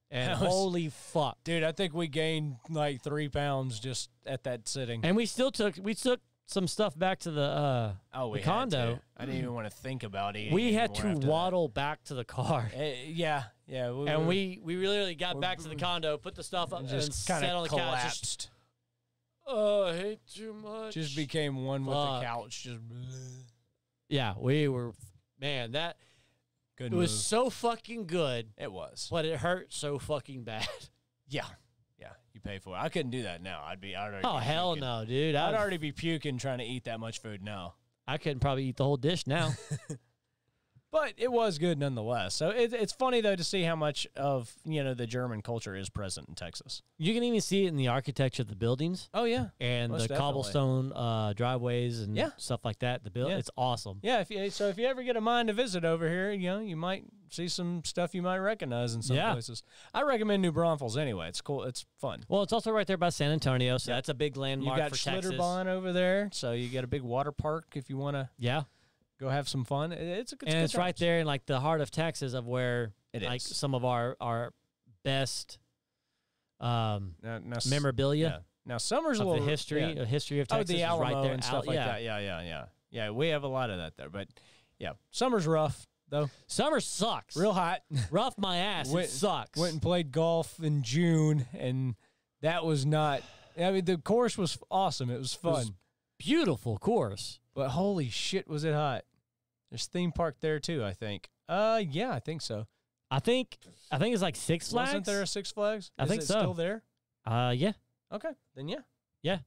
And That was- holy fuck. Dude, I think we gained like 3 pounds just at that sitting. And we took some stuff back to the we the had condo. to. I didn't even want to think about it. We had to waddle back to the car. Yeah. And we literally got back to the condo, put the stuff up, and just sat kind on of the couch. collapsed. I hate too much. Just became one with the Fuck. couch. Just Yeah, we were, man, that, good. it was move. so fucking good, It was. but it hurt so fucking bad. Yeah. You pay for it. I couldn't do that now. I'd already. Oh, be hell puking. no, dude. I'd already be puking trying to eat that much food now. I couldn't probably eat the whole dish now. But it was good nonetheless. So it's funny though to see how much of the German culture is present in Texas. You can even see it in the architecture of the buildings Oh yeah, and Most the definitely. cobblestone driveways and Yeah. stuff like that. Yeah. It's awesome. yeah. If you ever get a mind to visit over here, you might see some stuff you might recognize in some Yeah. places. I recommend New Braunfels anyway. It's cool. It's fun. Well, it's also right there by San Antonio, so Yeah. that's a big You landmark got for Texas. Schlitterbahn over there, so you get a big water park if you want to Yeah. go have some fun. It's a good. And it's right there in like the heart of Texas of where It like is. some of our best Now, memorabilia Yeah. Now summer's a of little the history yeah. history of Oh, Texas the is Alamo right there and stuff like that. Yeah. We have a lot of that there, but yeah, summer's rough though. Summer sucks. Real hot. rough my ass. Went- It sucks. Went and played golf in June, and that was not. I mean, the course was awesome. It was fun. beautiful course. But holy shit, was it hot. There's theme park there too, I think. Yeah, I think so. I think it's like Six Flags. Wasn't there a Six Flags? I think it so. Still there? Yeah. Okay, then yeah. Yeah.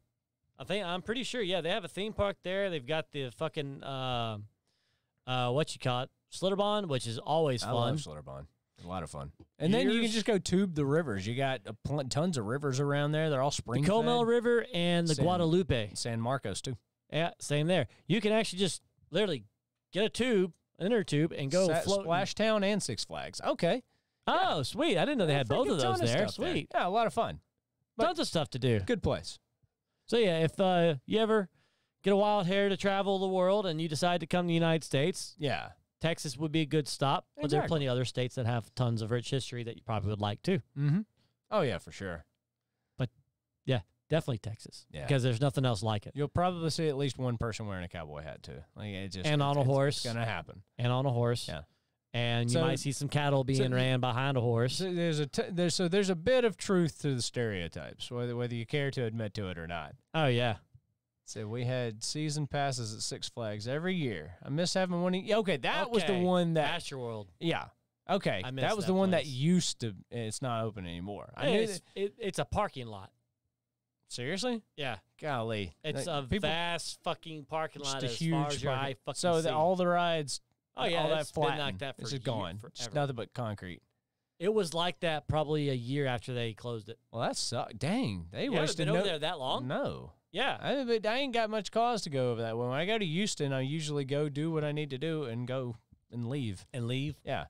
I'm pretty sure. Yeah, they have a theme park there. They've got the fucking what you call it, Schlitterbahn, which is always fun. I love Schlitterbahn. A lot of fun. And then you can just go tube the rivers. You got tons of rivers around there. They're all spring. The Comel River and the Guadalupe. San Marcos too. Yeah, same there. You can actually just literally get a tube, inner tube, and go float. Splashtown and Six Flags. Okay. Oh, sweet. I didn't know they had both of those there. Sweet. Yeah, a lot of fun. Tons of stuff to do. Good place. So, yeah, if you ever get a wild hair to travel the world and you decide to come to the United States, yeah, Texas would be a good stop. But Exactly. there are plenty of other states that have tons of rich history that you probably would like too. Mm-hmm. Oh, yeah, for sure. But, yeah, definitely Texas. Yeah. Because there's nothing else like it. You'll probably see at least one person wearing a cowboy hat, too. Like, And on a horse. It's going to happen. And on a horse. Yeah. And you might see some cattle being ran behind a horse. So there's a bit of truth to the stereotypes, whether you care to admit to it or not. Oh, yeah. So we had season passes at Six Flags every year. I miss having one. Okay, that was the one that Astroworld. Yeah. Okay, I missed that was that the one that place. used to. It's not open anymore. I knew It's a parking lot. Seriously? Yeah. Golly, It's a vast fucking parking just lot a as huge far as your eye parking- fucking So see. all the rides. Oh, yeah, all that it's been flattened. like that for It's just year- gone. forever. Just nothing but concrete. It was like that probably a year after they closed it. Well, that sucked. Dang, they You haven't wasted been over there that long? No. Yeah. I ain't got much cause to go over that. When I go to Houston, I usually go do what I need to do and go and leave. And leave. Yeah.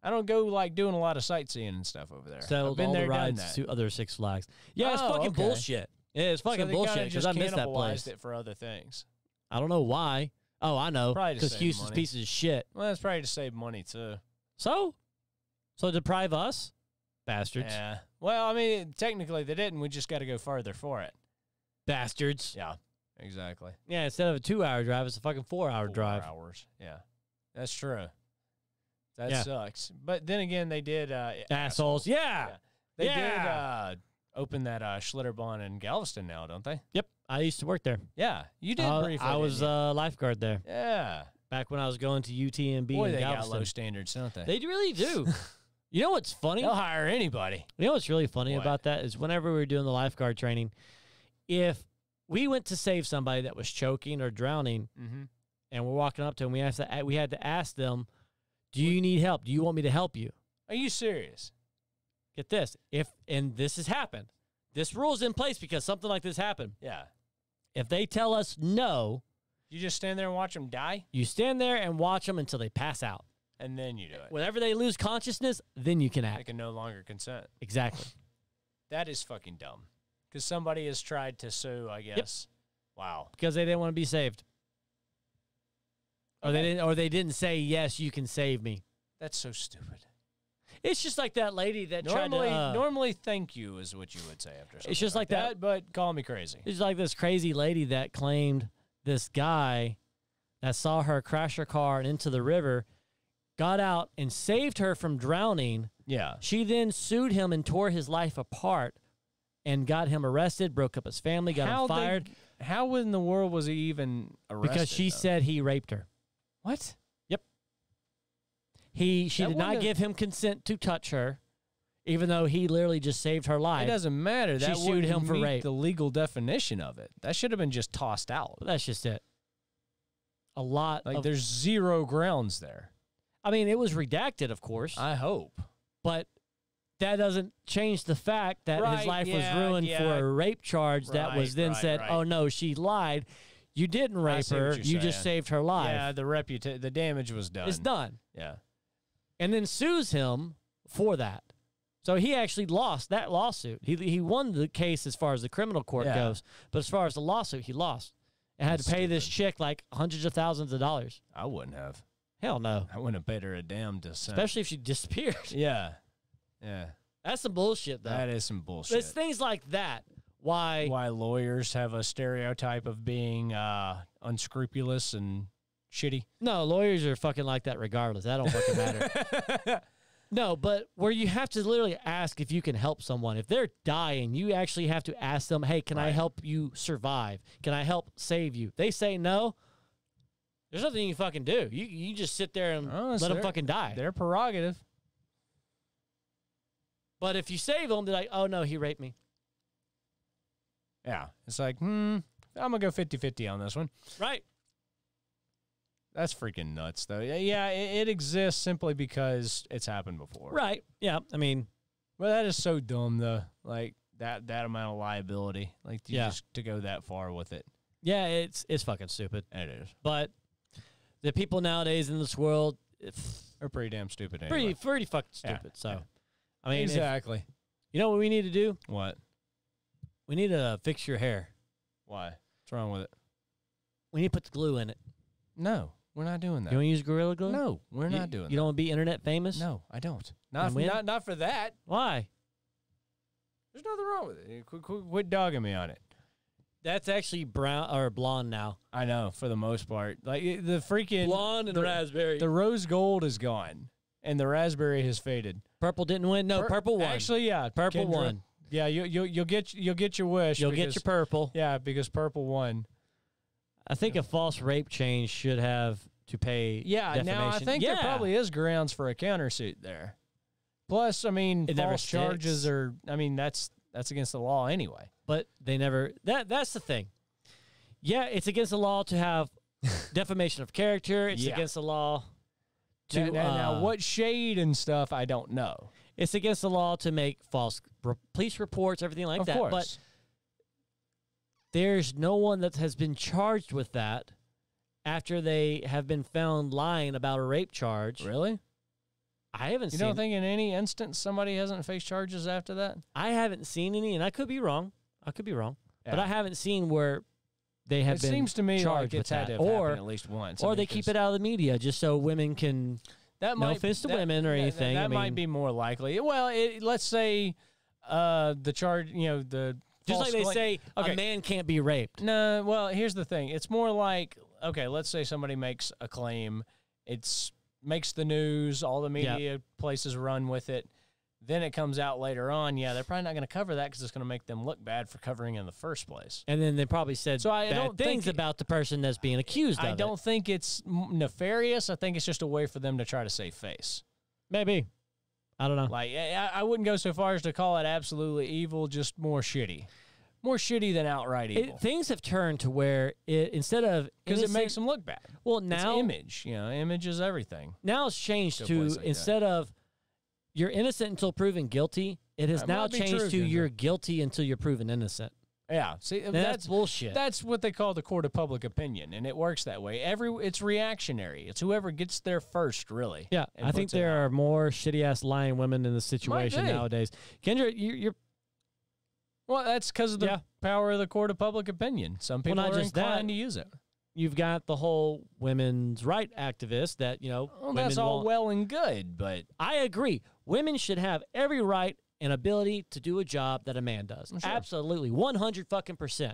I don't go like doing a lot of sightseeing and stuff over there. Settled I've been all there, the done rides that. to other Six Flags. Yeah, it's Oh, fucking okay. bullshit. Yeah, it's fucking so they bullshit kinda because just I missed that cannibalized place. it for other things. I don't know why. Oh, I know. Probably to Because save Houston's money. pieces of shit. Well, that's probably to save money too. So deprive us, bastards. Yeah. Well, I mean, technically they didn't. We just got to go further for it. Bastards. Yeah. Exactly. Yeah, instead of a 2-hour drive, it's a fucking 4-hour 4 drive. hours. Yeah. That's true. That Yeah. sucks. But then again, they did Assholes. Yeah. They Yeah. did open that Schlitterbahn in Galveston now, don't they? Yep. I used to work there. Yeah. You did briefly. I was didn't a lifeguard there you? Yeah. back when I was going to UTMB Boy, in they got Galveston. low standards, don't they? They really do. You know what's funny? They'll hire anybody. You know what's really funny What? about that is whenever we were doing the lifeguard training, if we went to save somebody that was choking or drowning, Mm-hmm. and we're walking up to them, we had to ask them, "Do you need help? Do you want me to help you?" Are you serious? Get this: and this has happened. This rule's in place because something like this happened. Yeah. If they tell us no, You just stand there and watch them die, you stand there and watch them until they pass out. and then you do it. Whenever they lose consciousness, then you can They act. can no longer consent. Exactly. That is fucking dumb. Because somebody has tried to sue, I guess. Wow. Because they didn't want to be saved. Or they didn't say, "Yes, you can save me." That's so stupid. It's just like that lady that Normally, tried to normally, thank you is what you would say after something. It's just like that. but call me crazy. It's like this crazy lady that claimed this guy that saw her crash her car and into the river, got out and saved her from drowning. Yeah. She then sued him and tore his life apart and got him arrested, broke up his family, got him fired. How in the world was he even arrested? Because she though? said he raped her. What? Yep. She That did not wouldn't give him consent to touch her, even though he literally just saved her It life. doesn't matter. That sued wouldn't him for meet rape. the legal definition of it. That should have been just tossed out. But that's just it. A lot Like of, there's zero grounds there. I mean, it was redacted, of course, I hope. but that doesn't change the fact that his Right, life was yeah, ruined yeah. for a rape charge that was Right, then right, said, right. "Oh no, she lied. You didn't rape see what her. you're You just saying. saved her life." Yeah, the damage was done. It's done. Yeah. And then sues him for that. So he actually lost that lawsuit. He won the case as far as the criminal court Yeah. goes, but as far as the lawsuit, he lost and had That's to pay this stupid. chick like hundreds of thousands of dollars. I wouldn't have. Hell no. I wouldn't have paid her a damn cent. Especially if she disappeared. Yeah. Yeah. That's some bullshit, though. That is some bullshit. It's things like that. Why? Why lawyers have a stereotype of being unscrupulous and shitty. No, lawyers are fucking like that regardless. That don't fucking matter. No, but where you have to literally ask if you can help someone. If they're dying, you actually have to ask them, hey, can I help you survive? Can I help save you? They say no. There's nothing you fucking do. You just sit there and let them fucking die. Their prerogative. But if you save them, they're like, oh, no, he raped me. Yeah. It's like, I'm going to go 50-50 on this one. Right. That's freaking nuts, though. Yeah, it exists simply because it's happened before. Right. Yeah. I mean. Well, that is so dumb, though. Like, that amount of liability. Like, just to go that far with it. Yeah, it's fucking stupid. It is. But the people nowadays in this world are pretty damn stupid anyway. Pretty fucking stupid. So, yeah. I mean. Exactly. You know what we need to do? What? We need to fix your hair. Why? What's wrong with it? We need to put the glue in it. No. We're not doing that. You want to use Gorilla Glue? No, we're not doing that. You don't want to be internet famous? No, I don't. Not for that. Why? There's nothing wrong with it. Quit dogging me on it. That's actually brown or blonde now. I know, for the most part. Like, the freaking... Blonde and raspberry. The rose gold is gone, and the raspberry has faded. Purple didn't win? No, purple won. Actually, yeah. Purple won. Yeah, you'll get your wish. You'll get your purple. Yeah, because purple won. I think a false rape charge should have to pay defamation. Now I think there probably is grounds for a countersuit there. Plus, I mean, false charges are, I mean, that's against the law anyway. But they never, that's the thing. Yeah, it's against the law to have defamation of character. It's against the law to... Now, what shade and stuff, I don't know. It's against the law to make false police reports, everything like that. Of course. But there's no one that has been charged with that after they have been found lying about a rape charge. Really? I haven't seen... You don't think in any instance somebody hasn't faced charges after that? I haven't seen any, and I could be wrong. Yeah. But I haven't seen where they have been charged. It seems to me like it's had to happen at least once. Or they keep it out of the media just so women can... No offense to women or anything. That might be more likely. Well, let's say the charge, the... Just like they say, a man can't be raped. No, well, here's the thing. It's more like, okay, let's say somebody makes a claim. It makes the news. All the media places run with it. Then it comes out later on. Yeah, they're probably not going to cover that because it's going to make them look bad for covering in the first place. And then they probably said bad things about the person that's being accused of it. I don't think it's nefarious. I think it's just a way for them to try to save face. Maybe. I don't know. Like, I wouldn't go so far as to call it absolutely evil, just more shitty. More shitty than outright evil. Things have turned to where instead of... Because it makes them look bad. Well, now... It's image. Image is everything. Now it's changed to, like instead of you're innocent until proven guilty, it has now changed to you're guilty until you're proven innocent. Yeah. See, that's bullshit. That's what they call the court of public opinion, and it works that way. It's reactionary. It's whoever gets there first, really. Yeah, I think there are more shitty-ass lying women in the situation nowadays. Kendra, you're... Well, that's because of the power of the court of public opinion. Some people are inclined to use it. You've got the whole women's right activists that, that's all well and good, but... I agree. Women should have every right and ability to do a job that a man does. Sure. Absolutely. 100%.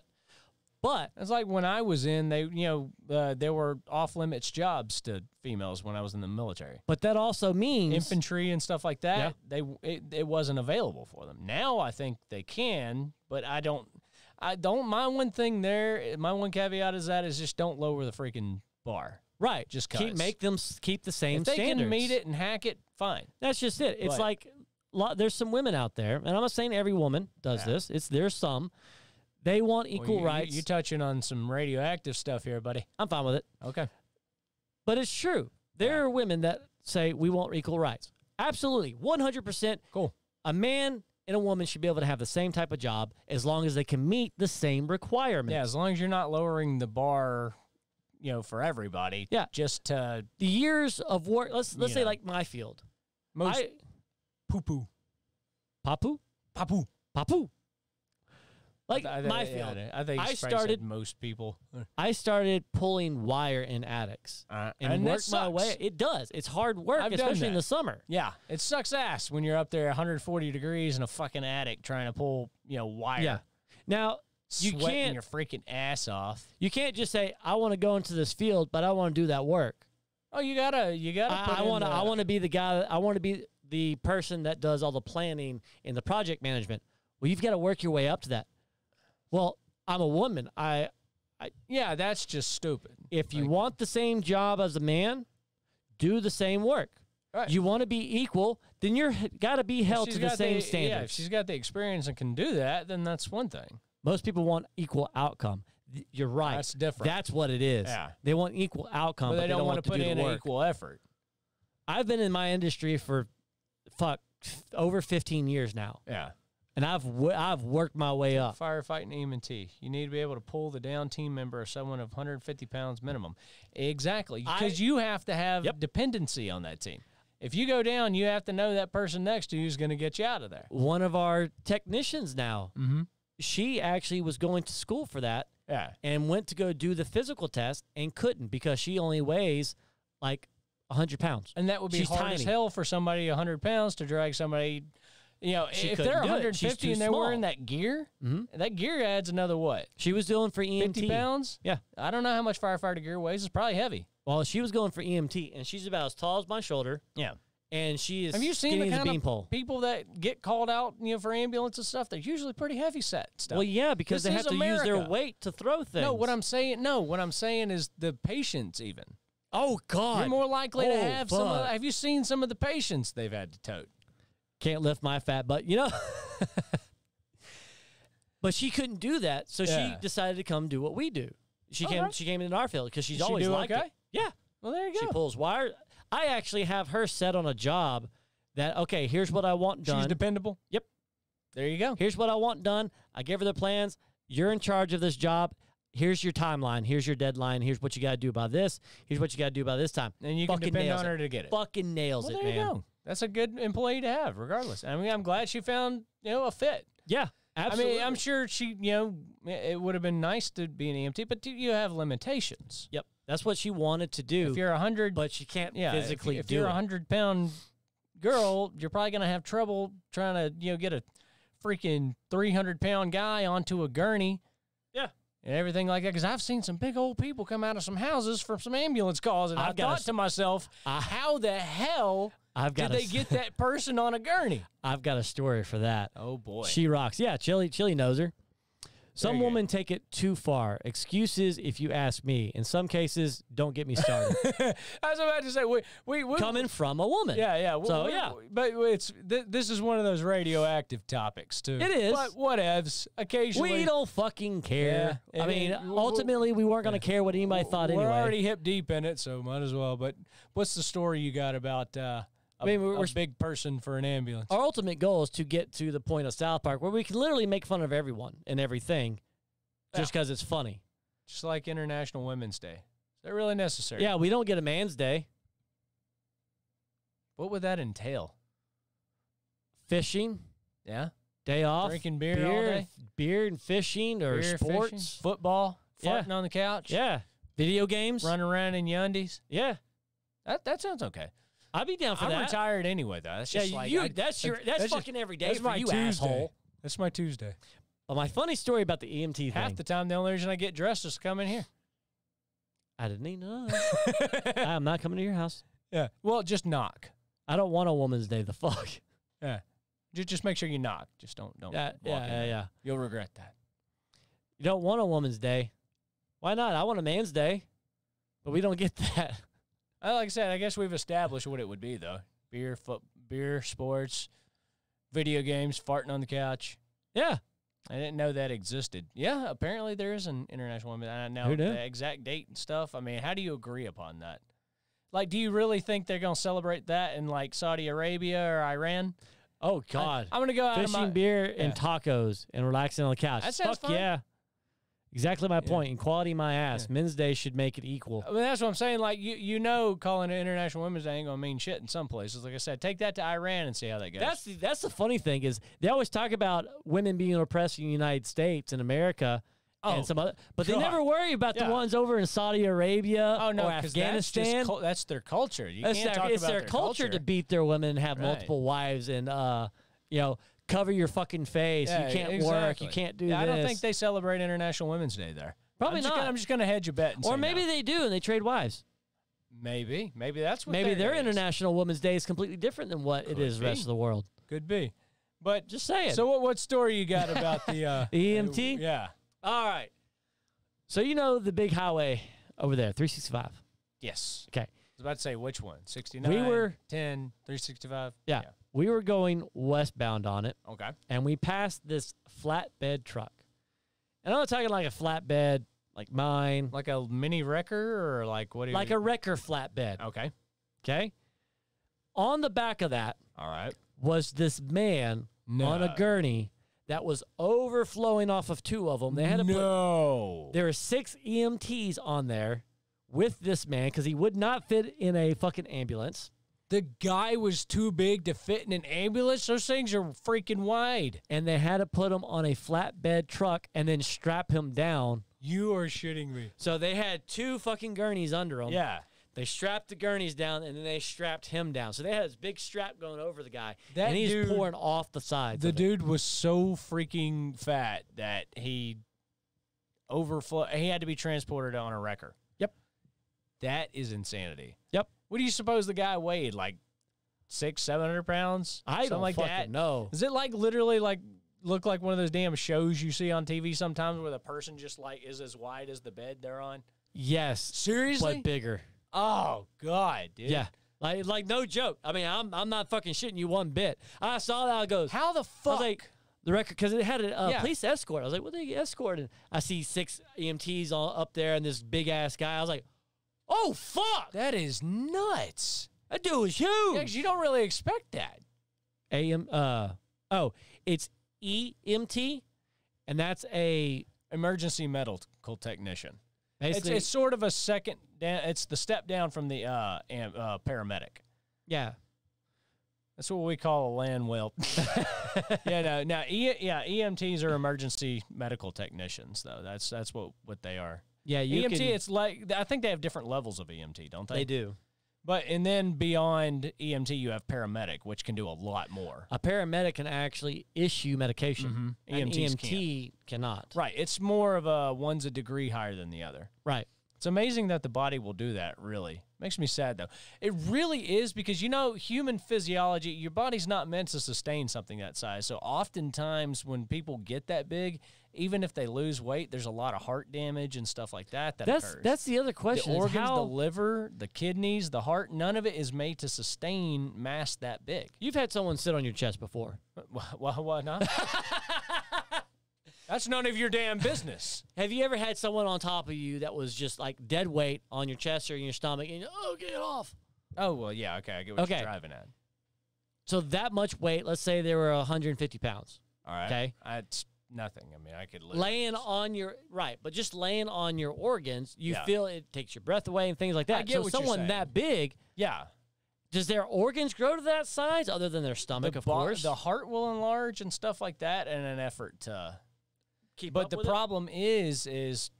But... It's like when I was in, there were off-limits jobs to females when I was in the military. But that also means... Infantry and stuff like that, it wasn't available for them. Now I think they can, but I don't... My one thing there, my one caveat is just don't lower the freaking bar. Right. Just cause. Make them keep the same standards. If they can meet it and hack it, fine. That's just it. It's like there's some women out there, and I'm not saying every woman does this. There's some. They want equal rights. You're touching on some radioactive stuff here, buddy. I'm fine with it. Okay. But it's true. There are women that say we want equal rights. Absolutely. 100%. Cool. A man and a woman should be able to have the same type of job as long as they can meet the same requirements. Yeah, as long as you're not lowering the bar, for everybody. Yeah. Just to... The years of work, let's say like my field. Poo-poo. Papu? Papu. Papu. Like my field. I think I started most people. I started pulling wire in attics and worked my way. It does. It's hard work, especially in the summer. Yeah, it sucks ass when you're up there 140 degrees in a fucking attic trying to pull, wire. Yeah. Now you sweating your freaking ass off. You can't just say I want to go into this field, but I want to do that work. Oh, you gotta. I want to be the guy. I want to be the person that does all the planning and the project management. Well, you've got to work your way up to that. Well, I'm a woman. Yeah, that's just stupid. If you want the same job as a man, do the same work. Right. You want to be equal, then you're got to be held to the same standards. Yeah, if she's got the experience and can do that, then that's one thing. Most people want equal outcome. You're right. That's different. That's what it is. Yeah. They want equal outcome, But they don't want to put in an equal effort. I've been in my industry for over 15 years now. Yeah. And I've worked my way up. Firefighting EMT. You need to be able to pull the down team member or someone of 150 pounds minimum. Exactly. Because you have to have dependency on that team. If you go down, you have to know that person next to you is going to get you out of there. One of our technicians now, she actually was going to school for that. Yeah. And went to go do the physical test and couldn't because she only weighs like 100 pounds. And that would be hard as hell for somebody 100 pounds to drag somebody. You know, if they're 150 and they're wearing that gear, that gear adds another what? She was doing for EMT. 50 pounds? Yeah. I don't know how much firefighter gear weighs. It's probably heavy. Well, she was going for EMT, and she's about as tall as my shoulder. Yeah. And she is Have you seen the kind of people that get called out, for ambulance and stuff? They're usually pretty heavy set stuff. Well, yeah, because they have to use their weight to throw things. No, what I'm saying is the patients even. Oh, God. You're more likely to have have you seen some of the patients they've had to tote? Can't lift my fat butt, But she couldn't do that, so she decided to come do what we do. She came into our field because she's always liked it. Yeah. Well, there you go. She pulls wire. I actually have her set on a job that, okay, here's what I want done. She's dependable? Yep. There you go. Here's what I want done. I give her the plans. You're in charge of this job. Here's your timeline. Here's your deadline. Here's what you got to do by this. Here's what you got to do by this time. And you can depend on her to get it. Fucking nails it, man. There you go. That's a good employee to have, regardless. I mean, I'm glad she found, a fit. Yeah, absolutely. I mean, I'm sure she, it would have been nice to be an EMT, but you have limitations. Yep. That's what she wanted to do. If you're 100, but she can't physically if you're a 100-pound girl, you're probably going to have trouble trying to, get a freaking 300-pound guy onto a gurney. Yeah. And everything like that, because I've seen some big old people come out of some houses from some ambulance calls, and I thought to myself, how the hell did they get that person on a gurney? I've got a story for that. Oh, boy. She rocks. Yeah, Chili knows her. Some women take it too far. Excuses, if you ask me. In some cases, don't get me started. I was about to say, we coming from a woman. Yeah. But this is one of those radioactive topics, too. It is. But whatevs. Occasionally. We don't fucking care. Yeah, I mean, ultimately, we weren't going to care what anybody thought anyway. We're already hip deep in it, so might as well. But what's the story you got about we're a big person for an ambulance? Our ultimate goal is to get to the point of South Park where we can literally make fun of everyone and everything just because it's funny. Just like International Women's Day. Is that really necessary? Yeah, we don't get a man's day. What would that entail? Fishing. Yeah. Day off. Drinking beer all day? Beer and fishing or sports. Fishing, football. Farting on the couch. Yeah. Video games. Running around in undies. Yeah. That sounds okay. I'd be down for that. I'm retired anyway, though. That's just that's fucking every day for you, Tuesday. asshole. That's my Tuesday. Well, my funny story about the EMT thing. Half the time, the only reason I get dressed is to come in here. I didn't even know. I'm not coming to your house. Yeah. Well, just knock. I don't want a woman's day. The fuck. Yeah. Just make sure you knock. Just don't. Yeah. You'll regret that. You don't want a woman's day. Why not? I want a man's day, but we don't get that. Like I said, I guess we've established what it would be, though. Beer, sports, video games, farting on the couch. Yeah. I didn't know that existed. Yeah, apparently there is an International Women's Day. Now, the exact date and stuff, I mean, how do you agree upon that? Like, do you really think they're going to celebrate that in, like, Saudi Arabia or Iran? Oh, God. I'm going to go out fishing, beer, and tacos and relaxing on the couch. That sounds fun. Yeah. Exactly my point. Equality, my ass. Yeah. Men's Day should make it equal. I mean, that's what I'm saying. Like, calling it International Women's Day ain't going to mean shit in some places. Like I said, take that to Iran and see how that goes. That's the funny thing is they always talk about women being oppressed in the United States and America and some other, but they never worry about the ones over in Saudi Arabia or Afghanistan. That's their culture. It's their culture to beat their women and have multiple wives and, cover your fucking face. Yeah, you can't work. You can't do this. I don't think they celebrate International Women's Day there. Probably not. I'm just going to hedge a bet. Or maybe they do and they trade wives. Maybe that's what. Maybe their day is. International Women's Day is completely different than what it is the rest of the world. Could be, but Just saying. So what story you got about the EMT? Yeah. All right. So you know the big highway over there, 365. Yes. Okay. I was about to say which one? 69. We were 10, 365. Yeah. We were going westbound on it, Okay. and we passed this flatbed truck. And I'm not talking like a flatbed like mine, Like a mini wrecker or like what? like a wrecker flatbed. Okay. Okay. On the back of that All right. was this man on a gurney that was overflowing off of two of them. They had to put, there were 6 EMTs on there with this man because he would not fit in a fucking ambulance. The guy was too big to fit in an ambulance. Those things are freaking wide. And they had to put him on a flatbed truck and then strap him down. You are shitting me. So they had 2 fucking gurneys under him. Yeah. They strapped the gurneys down, and then they strapped him down. So they had this big strap going over the guy, That and he's dude- pouring off the sides. The of it. dude was so freaking fat that he He had to be transported on a wrecker. Yep. That is insanity. Yep. What do you suppose the guy weighed? Like 600-700 pounds? I Something don't like fucking that. know. Is it like literally like look like one of those damn shows you see on TV sometimes where the person just like is as wide as the bed they're on? Yes, Seriously? but bigger. Oh God, dude. Yeah, like no joke. I mean, I'm not fucking shitting you one bit. I saw that. I goes, How the I fuck? was like, the record, because it had a Yeah. police escort. I was like, what are they escorting? I see 6 EMTs all up there and this big ass guy. I was like, oh fuck, That is nuts. that dude was Yeah, huge. 'cause you don't really expect that. It's EMT, and that's a Emergency medical technician. basically It's sort of a second down. It's the step down from the paramedic. yeah. That's what we call a land whelp. EMTs are emergency medical technicians, though. That's what they are. Yeah, you EMT, can, it's like I think they have different levels of EMT, don't they? they do. And then beyond EMT, you have paramedic, which can do a lot more. A paramedic can actually issue medication. Mhm. An EMTs EMT cannot. Right. It's more of one's a degree higher than the other. Right. It's amazing that the body will do that, really. Makes me sad, though. It really is because, human physiology, your body's not meant to sustain something that size. So oftentimes when people get that big, even if they lose weight, there's a lot of heart damage and stuff like that occurs. That's the other question. The is organs, how, the liver, the kidneys, the heart, none of it is made to sustain mass that big. You've had someone sit on your chest before. What not? That's none of your damn business. Have you ever had someone on top of you that was just like dead weight on your chest or in your stomach and get it off? Oh, well, yeah, okay, I get what Okay. you're driving at. So that much weight, let's say they were 150 pounds. All right. Okay. That's nothing. I mean, I could live. Laying on your, right, but just laying on your organs, you Yeah. feel it takes your breath away and things like that. I get so what you're someone saying. that big, Yeah. does their organs grow to that size other than their stomach, of course? The heart will enlarge and stuff like that in an effort to Keep But up the with it? problem is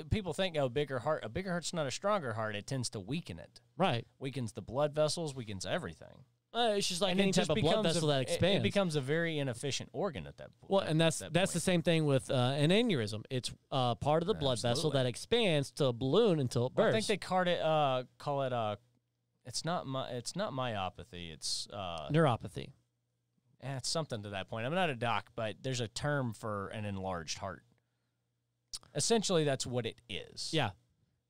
people think, a bigger heart's not a stronger heart. It tends to weaken it. Right. Weakens the blood vessels, weakens everything. It's just like And any it type just of blood becomes vessel that expands. It becomes a very inefficient organ at that point. Well, and that's the same thing with an aneurysm. It's part of the blood vessel Absolutely. that expands to a balloon until it Well, bursts. I think they call it it's not myopathy. It's neuropathy. it's something to that point. I'm not a doc, but there's a term for an enlarged heart. Essentially, that's what it is. Yeah,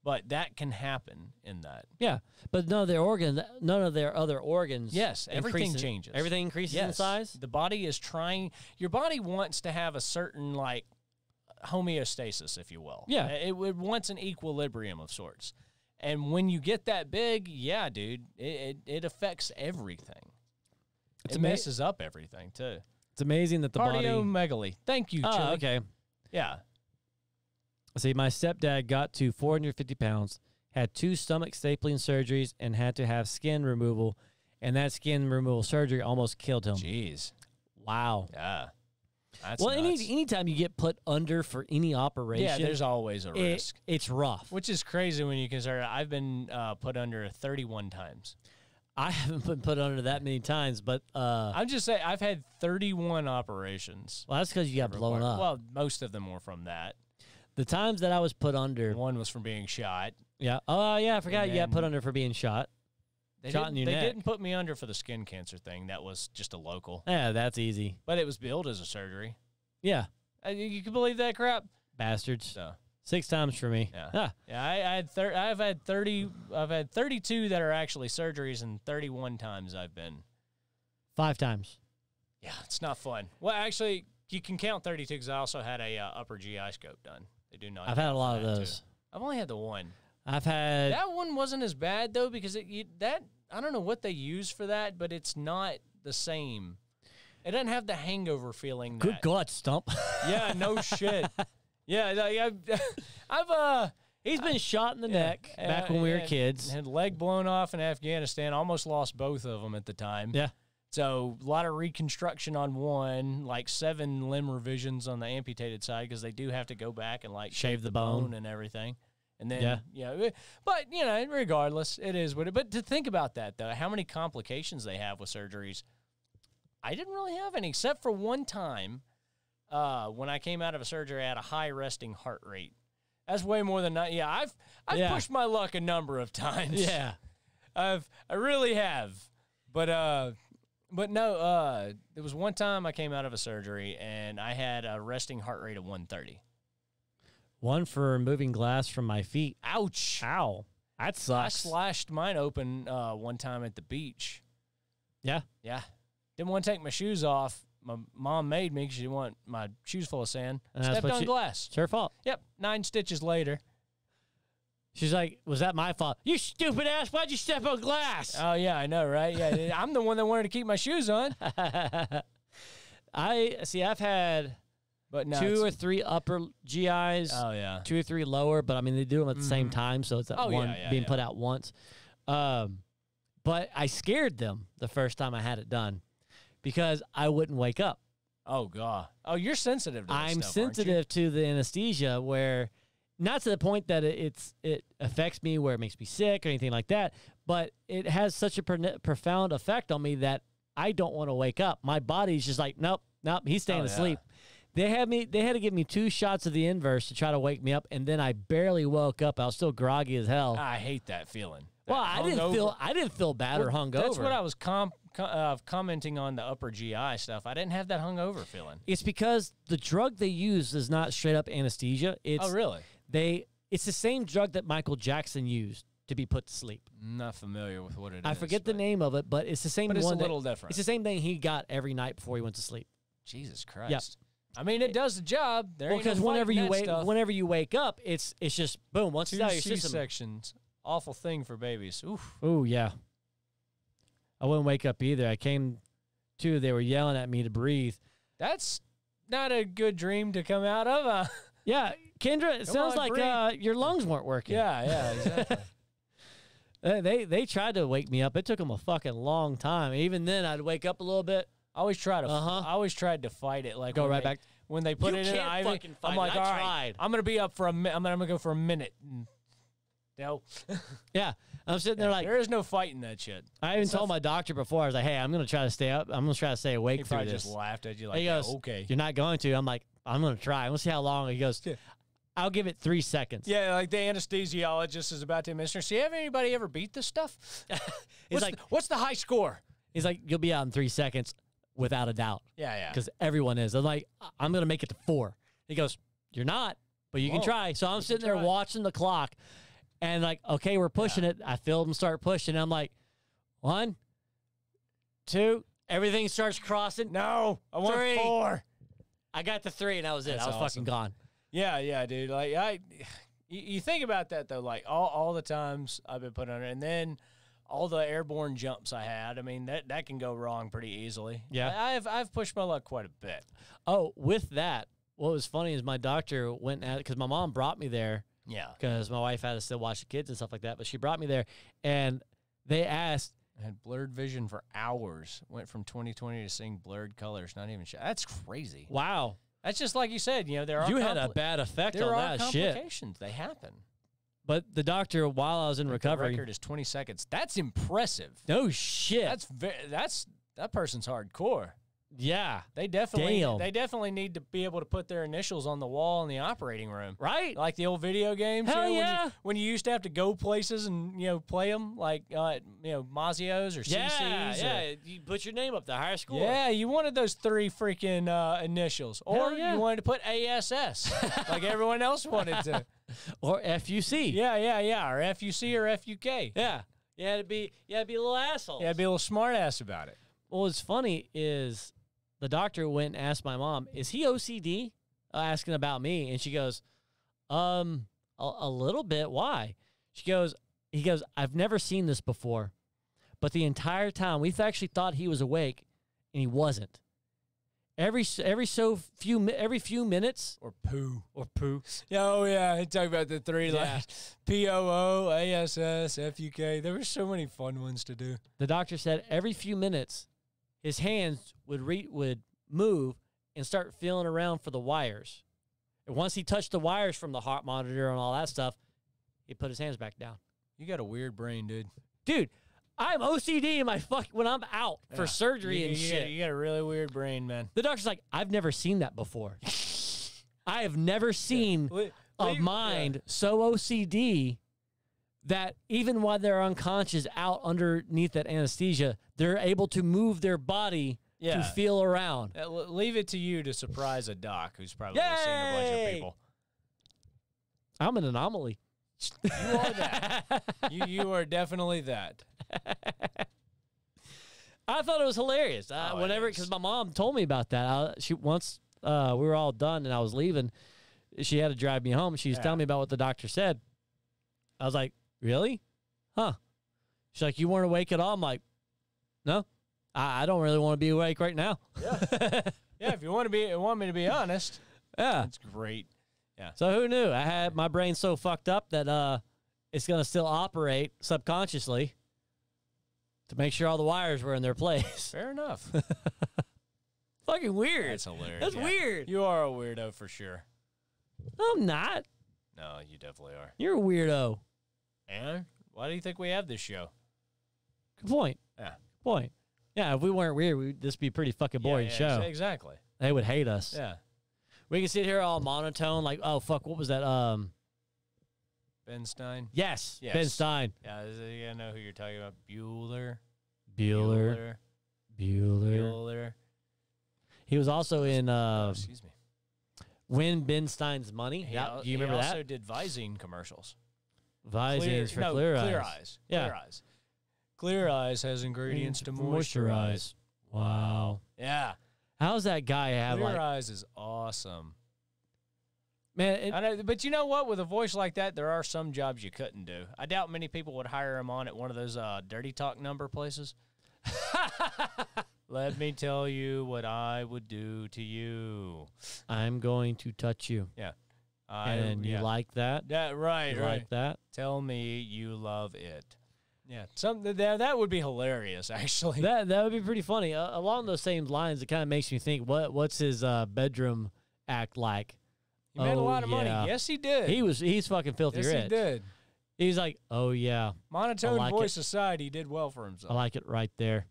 But that can happen in that. yeah. But none of their other organs. Yes, everything increase in- changes. Everything increases in Yes. size. The body is trying. Your body wants to have a certain homeostasis, if you will. Yeah. It wants an equilibrium of sorts. And when you get that big, yeah, dude, it affects everything. It messes up everything too. It's amazing that the body. Cardiomegaly. Thank you, Oh, Chili. okay. Yeah. See, my stepdad got to 450 pounds, had 2 stomach stapling surgeries, and had to have skin removal. And that skin removal surgery almost killed him. Jeez. Wow. Yeah. That's Well, nuts. anytime you get put under for any operation, Yeah, there's always a risk. It's rough. Which is crazy when you consider I've been put under 31 times. I haven't been put under that many times, but I'm just saying I've had 31 operations. well, that's because you got blown up. Well, most of them were from that. The times that I was put under, One was from being shot. Yeah. Oh, yeah. I forgot you got put then- under for being shot. They Shot in didn't, your they neck. didn't put me under for the skin cancer thing. That was just a local. Yeah, that's easy. But it was billed as a surgery. Yeah. You can believe that crap? Bastards. So 6 times for me. yeah, Ah, yeah. I've had 32 that are actually surgeries, and 31 times I've been. 5 times. Yeah, it's not fun. Well, actually, you can count 32 because I also had a upper GI scope done. They do not. I've had a lot of those. Too. I've only had the one. I've had. That one wasn't as bad though because I don't know what they use for that, but it's not the same. It doesn't have the hangover feeling. Good God, Stump. Yeah, no shit. Yeah, He's been shot in the neck back when we were kids. Had leg blown off in Afghanistan. Almost lost both of them at the time. Yeah. So a lot of reconstruction on one, like 7 limb revisions on the amputated side because they do have to go back and like Shave the bone and everything. And then, but regardless, it is what it. But to think about that though, how many complications they have with surgeries, I didn't really have any except for one time when I came out of a surgery. I had a high resting heart rate. That's way more than that. Yeah, I've pushed my luck a number of times. Yeah, I really have. But no, there was one time I came out of a surgery and I had a resting heart rate of 130. one for removing glass from my feet. Ouch! Ow, that I sucks. slashed mine open one time at the beach. Yeah, Didn't want to take my shoes off. My mom made me because she didn't want my shoes full of sand. And that's Stepped what on she- glass. it's her fault. Yep, 9 stitches later. She's like, was that my fault? You stupid ass, why'd you step on glass? Oh, yeah, I know, right? Yeah, I'm the one that wanted to keep my shoes on. I've had But no, 2 or 3 upper GIs, oh, yeah. 2 or 3 lower, but I mean, they do them at the same Mhm. time, so it's that Oh, yeah, one yeah, being yeah. put out once. But I scared them the first time I had it done because I wouldn't wake up. Oh, God. Oh, you're sensitive to this I'm stuff, aren't you? sensitive to the anesthesia where, not to the point that it affects me where it makes me sick or anything like that, but it has such a profound effect on me that I don't want to wake up. My body's just like, nope, he's staying Oh, yeah. asleep. They had to give me 2 shots of the inverse to try to wake me up, and then I barely woke up. I was still groggy as hell. I hate that feeling. Well, That I didn't feel bad or hungover. That's what I was commenting on the upper GI stuff. I didn't have that hungover feeling. It's because the drug they use is not straight up anesthesia. It's Oh, really? It's the same drug that Michael Jackson used to be put to sleep. I'm not familiar with what it is. I forget the but- name of it, but it's the same But it's one. a little different. It's the same thing he got every night before he went to sleep. Jesus Christ. I mean, it does the job. There Well, ain't no because fighting whenever you wake up, it's just boom. Once it's 2 out of your system. C-sections. Awful thing for babies. Oof. Oh yeah. I wouldn't wake up either. I came to. They were yelling at me to breathe. That's not a good dream to come out of. Yeah, Kendra. It Come sounds on, like breathe. your lungs weren't working. Yeah, exactly. They tried to wake me up. It took them a fucking long time. Even then, I'd wake up a little bit. I always tried to fight it. Like Go when right they- back. when they put You it in can't IV. fucking fight I'm it. like, I all right, tried. I'm gonna be up for a minute. I'm gonna go for a minute. No, Yeah, I'm sitting there like there is no fighting that shit. I even told my doctor before. I was like, "Hey, I'm gonna try to stay up. I'm gonna try to stay awake He through probably this." just laughed at you like, He yeah, goes, okay. "You're not going to." I'm like, "I'm gonna try. I'm gonna see how long." He goes, "I'll give it 3 seconds." Yeah, like the anesthesiologist is about to administer. So, have anybody ever beat this stuff? He's like, what's the high score? he's like, "You'll be out in 3 seconds, without a doubt." Yeah. Because everyone is. I'm like, "I'm gonna make it to 4." He goes, "You're not, but you can Whoa. try." So I'm sitting there try. watching the clock, and like, okay, we're pushing it. I feel them start pushing. I'm like, 1, 2. Everything starts crossing. No, I want 3. 4. I got to 3, and that was it. That's I was awesome. fucking gone. Yeah, dude. Like you think about that though. Like all the times I've been put under, and then all the airborne jumps I had. I mean that can go wrong pretty easily. Yeah. I've pushed my luck quite a bit. Oh, with that, what was funny is my doctor went at because my mom brought me there Yeah. because my wife had to still watch the kids and stuff like that. But she brought me there, and they asked, I had blurred vision for hours. Went from 20/20 to seeing blurred colors. Not even. That's crazy. "Wow, That's just like you said. You know there are you had a bad effect there on are that shit." complications. They happen. But the doctor, while I was in The recovery, record is 20 seconds. That's impressive. no shit. That person's hardcore. Yeah. They definitely Damn. need to be able to put their initials on the wall in the operating room. Right? Like the old video games. Hell you know, yeah. when you used to have to go places and, play them like, Mazio's or CC's. Yeah. You put your name up, the higher score. Yeah, you wanted those 3 freaking initials. Or Hell yeah. you wanted to put ASS like everyone else wanted to. Or FUC. Yeah. Or FUC or FUK. Yeah. You had to be a little asshole. Yeah, be a little smart ass about it. Well, what's funny is the doctor went and asked my mom, is he OCD? Asking about me. And she goes, a little bit. Why? He goes, I've never seen this before. But the entire time, we've actually thought he was awake, and he wasn't. Every few minutes. Or poo. Yeah, yeah. I talk about the 3 last. POO, ASS, FUK. There were so many fun ones to do. The doctor said every few minutes, his hands would move and start feeling around for the wires. And once he touched the wires from the heart monitor and all that stuff, he put his hands back down. You got a weird brain, dude. Dude, I'm OCD in my when I'm out for surgery and shit. You got a really weird brain, man. The doctor's like, I've never seen that before. I have never seen a mind so OCD that even while they're unconscious out underneath that anesthesia, they're able to move their body to feel around. Leave it to you to surprise a doc who's probably seen a bunch of people. I'm an anomaly. You are that. you are definitely that. I thought it was hilarious. Because my mom told me about that. Once we were all done and I was leaving, she had to drive me home. She was telling me about what the doctor said. I was like, really? Huh? She's like, you weren't awake at all? I'm like, no, I don't really want to be awake right now. Yeah. If you want me to be honest. Yeah. That's great. Yeah. So who knew? I had my brain so fucked up that it's going to still operate subconsciously to make sure all the wires were in their place. Fair enough. Fucking weird. That's hilarious. That's weird. You are a weirdo for sure. I'm not. No, you definitely are. You're a weirdo. And why do you think we have this show? Good point. Yeah. Good point. Yeah, if we weren't weird, this would be a pretty fucking boring show. Exactly. They would hate us. Yeah. We can sit here all monotone, like, oh, fuck, what was that? Ben Stein? Yes. Ben Stein. Yeah, I know who you're talking about. Bueller. He was also in excuse me. Win Ben Stein's Money. Do you remember that? He also did Visine commercials. Visine for Clear Eyes. Clear Eyes. Yeah. Clear Eyes. Clear Eyes has ingredients to moisturize. Wow. Yeah. How's that guy have Clear Eyes is awesome. Man, I know, but you know what? With a voice like that, there are some jobs you couldn't do. I doubt many people would hire him on at one of those dirty talk number places. Let me tell you what I would do to you. I'm going to touch you. Yeah. And you like that? Yeah, right, you right. like that? Tell me you love it. Yeah, that would be hilarious, actually. That would be pretty funny. Along those same lines, it kind of makes me think, what's his bedroom act like? He made a lot of money. Yes, he did. He's fucking filthy rich. Yes, he did. He's like, oh, yeah. Monotone voice aside, he did well for himself. I like it right there.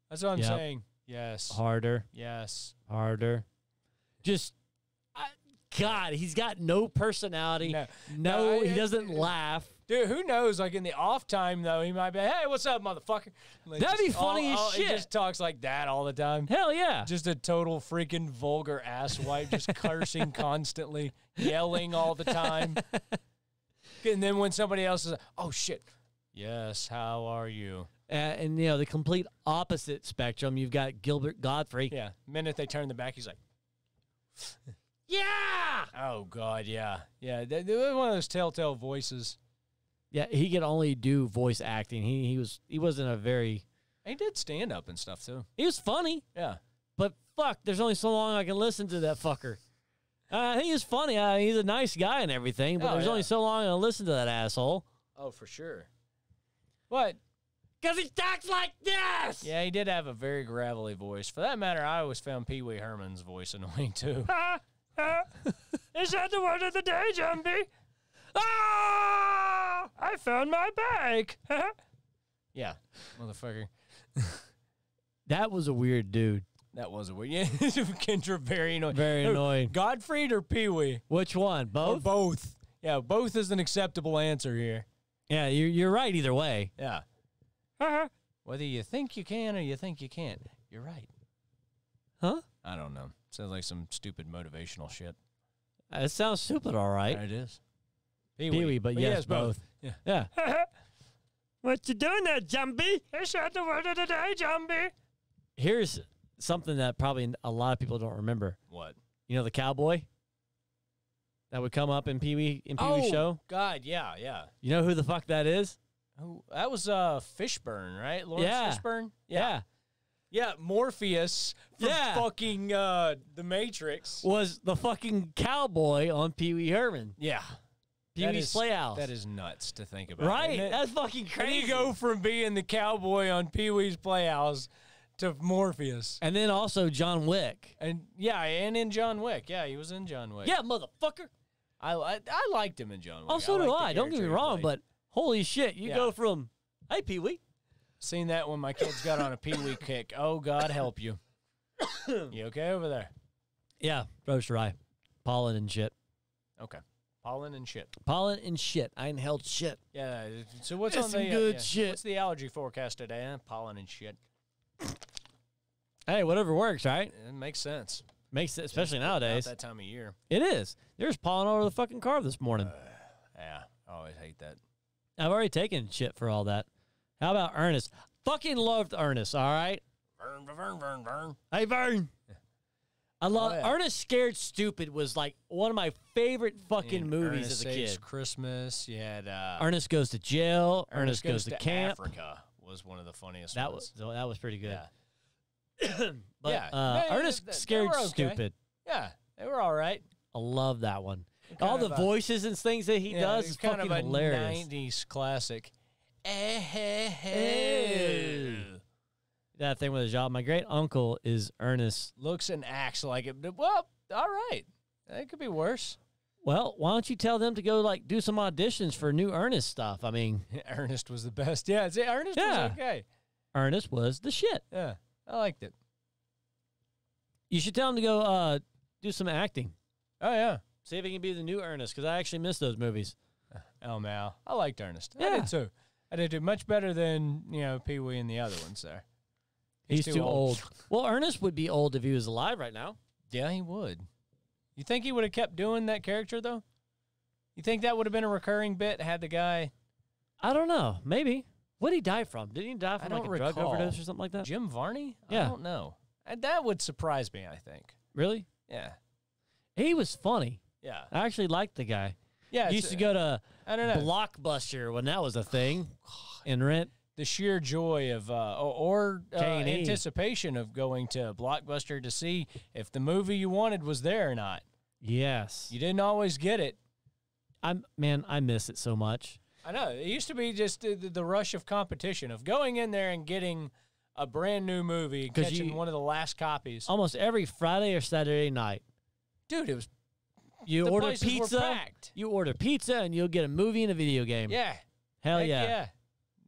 That's what I'm saying. Yes. Harder. Yes. Harder. Just, God, he's got no personality. No, he doesn't laugh. Dude, who knows? Like in the off time, though, he might be, hey, what's up, motherfucker? Like, that'd be funny as shit. He just talks like that all the time. Hell yeah. Just a total freaking vulgar asswipe, just cursing constantly, yelling all the time. And then when somebody else is like, oh, shit. Yes, how are you? And the complete opposite spectrum, you've got Gilbert Gottfried. Yeah. The minute they turn the back, he's like, yeah. Oh, God, yeah. Yeah, they're one of those telltale voices. Yeah, he could only do voice acting. He wasn't a very... He did stand up and stuff, too. He was funny. Yeah. But, fuck, there's only so long I can listen to that fucker. I think he's funny. He's a nice guy and everything, but there's only so long I can listen to that asshole. Oh, for sure. What? Because he talks like this! Yeah, he did have a very gravelly voice. For that matter, I always found Pee Wee Herman's voice annoying, too. Is that the word of the day, Jumpy? Ah! I found my bag. Yeah, motherfucker. That was a weird dude. That was a weird. Yeah, Kendra, very annoying. Very Who, annoying. Godfried or Pee Wee? Which one? Or Both? both. Yeah, both is an acceptable answer here. Yeah, you're right either way. Yeah. Whether you think you can or you think you can't, you're right. Huh? I don't know. Sounds like some stupid motivational shit. It sounds stupid, all right. It is. Pee-wee, but yes, both. Yeah. What you doing there, Jumpy? I shot the word of the day, Jumpy. Here's something that probably a lot of people don't remember. What? You know the cowboy that would come up in Pee-wee show? God, yeah. You know who the fuck that is? Oh, that was Fishburne, right? Lawrence Fishburne? Yeah. Yeah, Morpheus from Yeah. fucking The Matrix. Was the fucking cowboy on Pee-wee Herman. Yeah. Pee-wee's Playhouse. That is nuts to think about. right. Isn't it? That's fucking How crazy. do you go from being the cowboy on Pee-wee's Playhouse to Morpheus? And then also John Wick. And in John Wick. Yeah, he was in John Wick. Yeah, motherfucker. I liked him in John Wick. Oh, so do liked the I. Don't get me character he wrong, played. but holy shit, you Yeah. go from, hey, Pee-wee. Seen that when my kids got on a Pee-wee kick. Oh, God help you. You okay over there? Yeah, roast rye. Pollen and shit. Okay. Pollen and shit. Pollen and shit. I inhaled shit. Yeah. So what's That's on some the good shit. What's the allergy forecast today? Huh? Pollen and shit. Hey, whatever works, right? It makes sense. Makes it, especially About nowadays. that time of year. It is. There's pollen all over the fucking car this morning. Yeah. I always hate that. I've already taken shit for all that. How about Ernest? Fucking loved Ernest, all right? Vern. Hey, Vern. I love yeah. Ernest Scared Stupid was like one of my favorite fucking movies Ernest as a Saves kid. Christmas. You had Ernest Goes to Jail. Ernest Goes to Camp. Africa was one of the funniest That ones. was pretty good. Yeah. But Yeah. Ernest They Scared were okay. Stupid. Yeah. They were all right. I love that one. Kind All the of a- voices and things that he does it's is kind fucking of a hilarious. 90s classic. That thing with his job. My great uncle is Ernest. Looks and acts like it. Well, all right. It could be worse. Well, why don't you tell them to go like do some auditions for new Ernest stuff? I mean, Ernest was the best. Yeah, Ernest Yeah. was okay. Ernest was the shit. Yeah, I liked it. You should tell him to go do some acting. Oh, yeah. See if he can be the new Ernest, because I actually miss those movies. Oh, man. I liked Ernest. Yeah. I did too. I did much better than, Pee-wee and the other ones there. He's too old. Well, Ernest would be old if he was alive right now. Yeah, he would. You think he would have kept doing that character, though? You think that would have been a recurring bit had the guy... I don't know. Maybe. What did he die from? Did he die from I like a don't drug recall. overdose or something like that? Jim Varney? Yeah. I don't know. That would surprise me, I think. Really? Yeah. He was funny. Yeah. I actually liked the guy. Yeah. He used to go to I don't know. Blockbuster when that was a thing and rent. The sheer joy of K&E. anticipation of going to Blockbuster to see if the movie you wanted was there or not. Yes. You didn't always get it. I miss it so much. I know. It used to be just the rush of competition of going in there and getting a brand new movie and 'Cause catching you- one of the last copies. Almost every Friday or Saturday night, Dude, it was you the order places were pizza. packed. You order pizza and you'll get a movie and a video game. Yeah. Hell Heck yeah.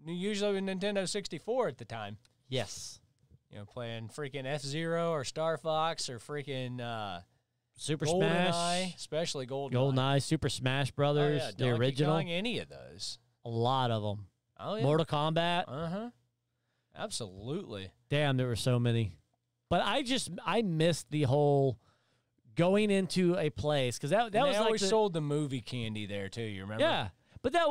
Usually a Nintendo 64 at the time. Yes. Playing freaking F-Zero or Star Fox or freaking Super GoldenEye, Smash, especially GoldenEye. GoldenEye, Super Smash Oh, Brothers, yeah, the Donkey original. Kong, any of those. A lot of them. Oh, yeah. Mortal Kombat. Uh-huh. Absolutely. Damn, there were so many. But I missed the whole going into a place because that And was they like always the, sold the movie candy there too. You remember? yeah. But that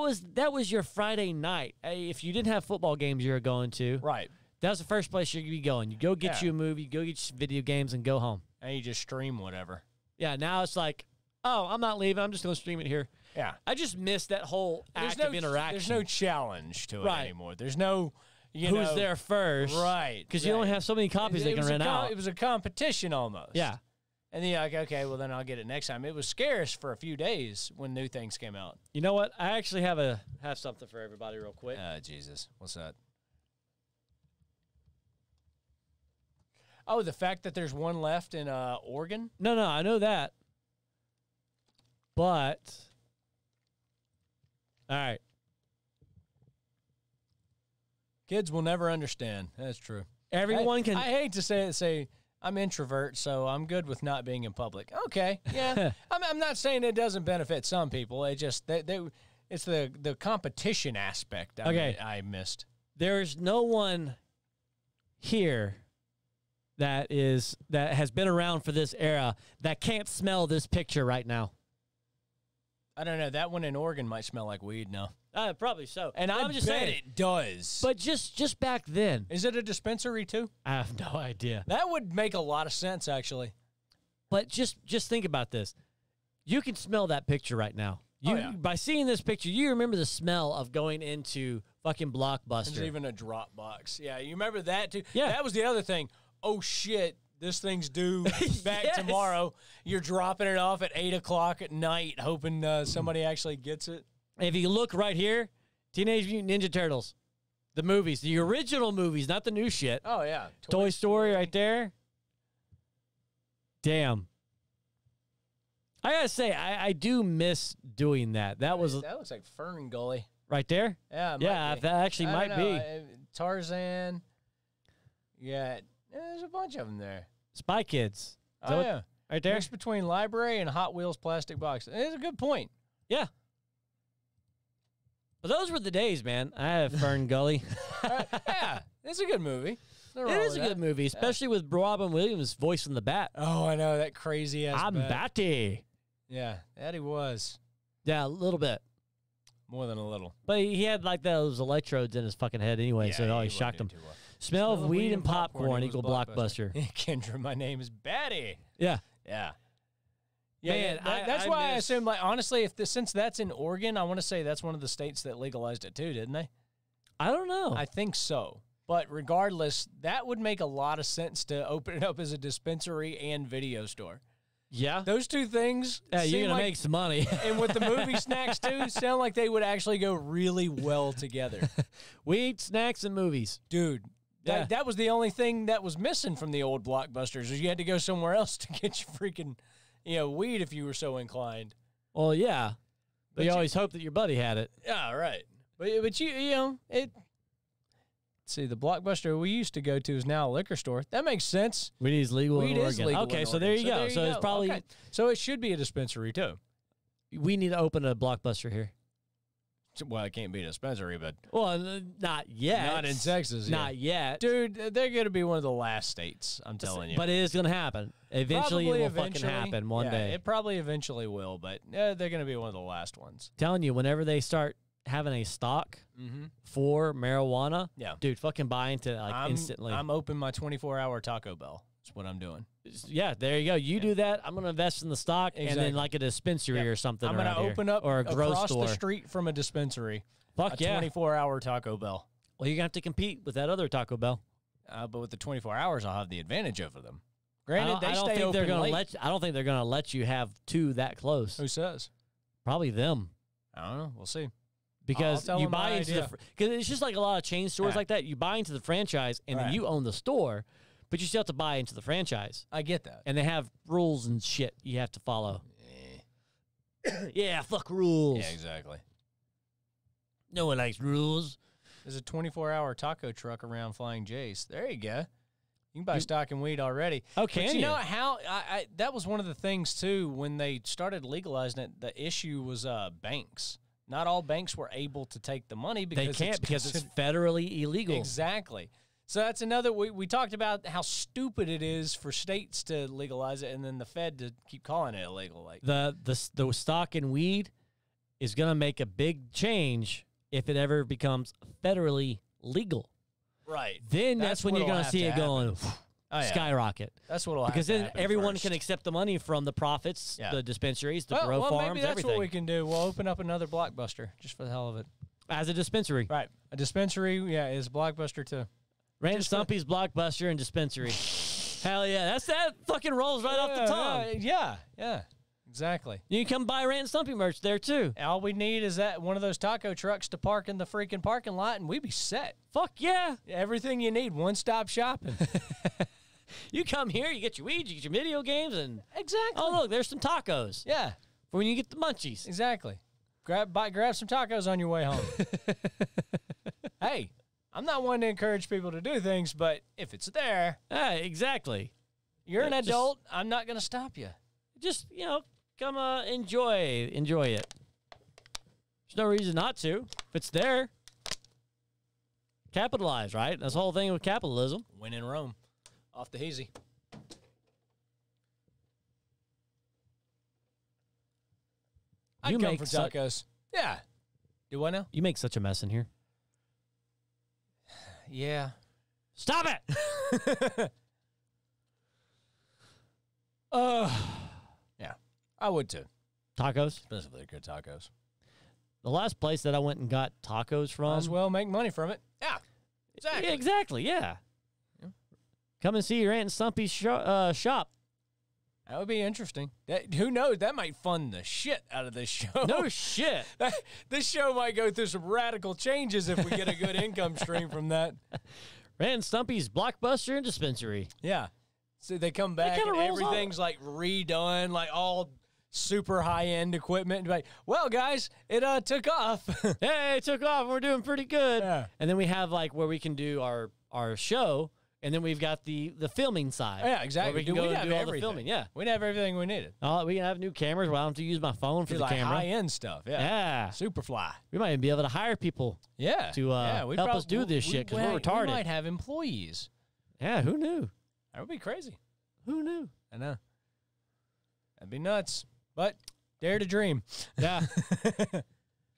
was your Friday night. If you didn't have football games you were going to, Right. that was the first place you'd be going. You go get Yeah. you a movie, go get you some video games, and go home. And you just stream whatever. Yeah. Now it's like, oh, I'm not leaving. I'm just going to stream it here. Yeah. I just missed that whole act of interaction. There's no challenge to it Right. anymore. There's no, who's there first, Right. Because you only have so many copies they It can was a rent out. It was a competition almost. Yeah. And then you're like, okay, well then I'll get it next time. It was scarce for a few days when new things came out. You know what? I actually have something for everybody real quick. Jesus. What's that? Oh, the fact that there's one left in Oregon? No, I know that. But all right. Kids will never understand. That's true. Everyone can I hate to say I'm introvert, so I'm good with not being in public. Okay, yeah. I'm not saying it doesn't benefit some people. It just it's the competition aspect. I missed. There's no one here that has been around for this era that can't smell this picture right now. I don't know. That one in Oregon might smell like weed now. Probably so. And I'm just saying it does. But just back then. Is it a dispensary too? I have no idea. That would make a lot of sense, actually. But just think about this. You can smell that picture right now. By seeing this picture, you remember the smell of going into fucking Blockbuster. There's even a drop box. Yeah, you remember that too? Yeah. That was the other thing. Oh, shit. This thing's due back tomorrow. You're dropping it off at 8 o'clock at night, hoping somebody actually gets it. If you look right here, Teenage Mutant Ninja Turtles, the movies, the original movies, not the new shit. Oh, yeah. Toy Story right there. Damn. I gotta say, I do miss doing that. That looks like Fern Gully. Right there? Yeah, that actually might be. Tarzan. Yeah. There's a bunch of them there. Spy Kids. Oh, yeah. Right there? Mixed between library and Hot Wheels plastic box. It's a good point. Yeah. But those were the days, man. I have Fern Gully. Yeah. It's a good movie. It is a good movie, especially with Robin Williams voicing the Bat. Oh, I know. That crazy-ass I'm Batty. Yeah, that he was. Yeah, a little bit. More than a little. But he had like those electrodes in his fucking head anyway, so it always shocked him. Smell of weed and popcorn equal Blockbuster. Kendra, my name is Batty. Yeah. Yeah. Yeah, that's why I assume, like, honestly, since that's in Oregon, I want to say that's one of the states that legalized it too, didn't they? I don't know. I think so. But regardless, that would make a lot of sense to open it up as a dispensary and video store. Yeah. Those two things. Yeah, you're going to make some money. And with the movie snacks, too, sound like they would actually go really well together. Weed, snacks, and movies. Dude, that was the only thing that was missing from the old Blockbusters, is you had to go somewhere else to get your freaking, weed if you were so inclined. Well, yeah. But you always hope that your buddy had it. Yeah, right. But it... See, the Blockbuster we used to go to is now a liquor store. That makes sense. Weed is legal in Oregon. Legal okay, in so there you go. So it's probably... Okay. So it should be a dispensary, too. We need to open a Blockbuster here. Well, it can't be a dispensary, but... Well, not yet. Not in Texas. Not yet. Dude, they're going to be one of the last states, I'm telling you. But it is going to happen. Eventually, it will fucking happen one day. It probably eventually will, but they're going to be one of the last ones. Telling you, whenever they start having a stock for marijuana, dude, fucking buy into it instantly. I'm open my 24-hour Taco Bell. That's what I'm doing. Yeah, there you go. You do that. I'm going to invest in the stock and then like a dispensary or something. I'm going to open up or a grocery store across the street from a dispensary. Fuck yeah. 24-hour Taco Bell. Well, you're going to have to compete with that other Taco Bell. But with the 24 hours, I'll have the advantage over them. Granted, I don't think they're going to let you have two that close. Who says? Probably them. I don't know. We'll see. Because you buy into because it's just like a lot of chain stores like that. You buy into the franchise and then you own the store, but you still have to buy into the franchise. I get that. And they have rules and shit you have to follow. Yeah, fuck rules. Yeah, exactly. No one likes rules. There's a 24-hour taco truck around Flying J's. There you go. You can buy stock and weed already. Oh, can you? You know how that was one of the things too when they started legalizing it. The issue was banks. Not all banks were able to take the money because it's federally illegal. Exactly. So that's another. We talked about how stupid it is for states to legalize it and then the Fed to keep calling it illegal. Like the stock and weed is going to make a big change if it ever becomes federally legal. Right. Then that's when you're going to see it going skyrocket. That's what will happen. Because then everyone can accept the money from the profits, the dispensaries, the grow farms, maybe that's everything. What we can do. We'll open up another Blockbuster just for the hell of it. As a dispensary. Right. A dispensary, is Blockbuster too. Rand Stumpy's Blockbuster and dispensary. Hell yeah. That fucking rolls right off the tongue. Yeah. Exactly. You can come buy Rand Stumpy merch there too. All we need is that one of those taco trucks to park in the freaking parking lot and we'd be set. Fuck yeah. Everything you need, one-stop shopping. You come here, you get your weed, you get your video games, and... Exactly. Oh, look, there's some tacos. Yeah. For when you get the munchies. Exactly. Grab some tacos on your way home. Hey, I'm not one to encourage people to do things, but if it's there... Exactly. You're an Just- adult. I'm not going to stop you. Just, come enjoy it. There's no reason not to. If it's there, capitalize, right? That's the whole thing with capitalism. Win in Rome. Off the hazy. I'd You come make for su- tacos. Yeah. Do what now? You make such a mess in here. Yeah. Stop it! Yeah. I would too. Tacos. Especially good tacos. The last place that I went and got tacos from. Might as well make money from it. Yeah. Exactly. Yeah, exactly, yeah. Yeah. Come and see your Aunt and Stumpy's shop. That would be interesting. Who knows? That might fund the shit out of this show. No shit. This show might go through some radical changes if we get a good income stream from that. Aunt and Stumpy's Blockbuster and Dispensary. Yeah. So they come back and kinda rolls off. everything's like redone, like all super high-end equipment. And like, well, guys, it took off. Hey, it took off. We're doing pretty good. Yeah. And then we have like where we can do our show, and then we've got the filming side. Yeah, exactly. Where we can Dude, go we'd and have do all the everything. filming. Yeah. We'd have everything we needed. We can have new cameras. Well, I don't have to use my phone for Do the like camera. high-end stuff. Yeah. Yeah. Superfly. We might even be able to hire people. Yeah. To, we'd help us do this shit 'cause we're retarded. We might have employees. Yeah, who knew? That would be crazy. Who knew? I know. That'd be nuts. But dare to dream. Yeah. You're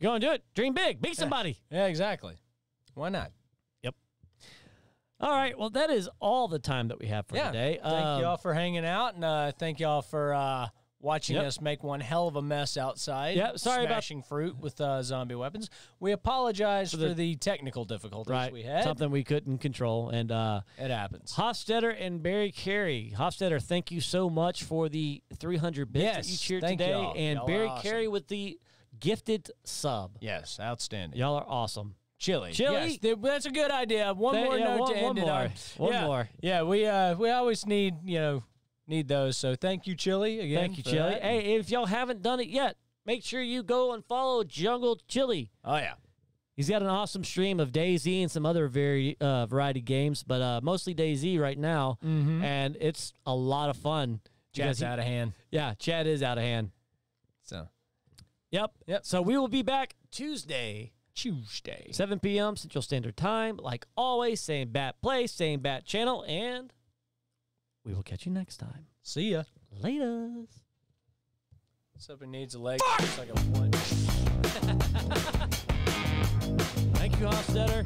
going to do it. Dream big. Be somebody. Yeah, exactly. Why not? All right. Well, that is all the time that we have for today. Thank y'all for hanging out, and thank y'all for watching Yep. us make one hell of a mess outside. Yep, sorry about- smashing fruit with zombie weapons. We apologize for the technical difficulties Right. we had. Something we couldn't control. And It happens. Hofstetter and Barry Carey. Hofstetter, thank you so much for the 300 bits Yes, that you cheered thank today. y'all. And Y'all Barry are awesome. Carey with the gifted sub. Yes, outstanding. Y'all are awesome. Chili. Chili? Yes, that's a good idea. One more note to end it on. One more. Yeah, we always need those. So thank you, Chili, again. Thank you, for Chili. that. Hey, if y'all haven't done it yet, make sure you go and follow Jungle Chili. Oh yeah. He's got an awesome stream of DayZ and some other variety games, but mostly DayZ right now, and it's a lot of fun. Chad's because out of hand. Yeah, Chad is out of hand. So Yep. Yep. So we will be back Tuesday, 7 p.m. Central Standard Time. Like always, same bat place, same bat channel, and we will catch you next time. See ya. Later. Something needs a leg. Looks like a one. Thank you, Hofstetter.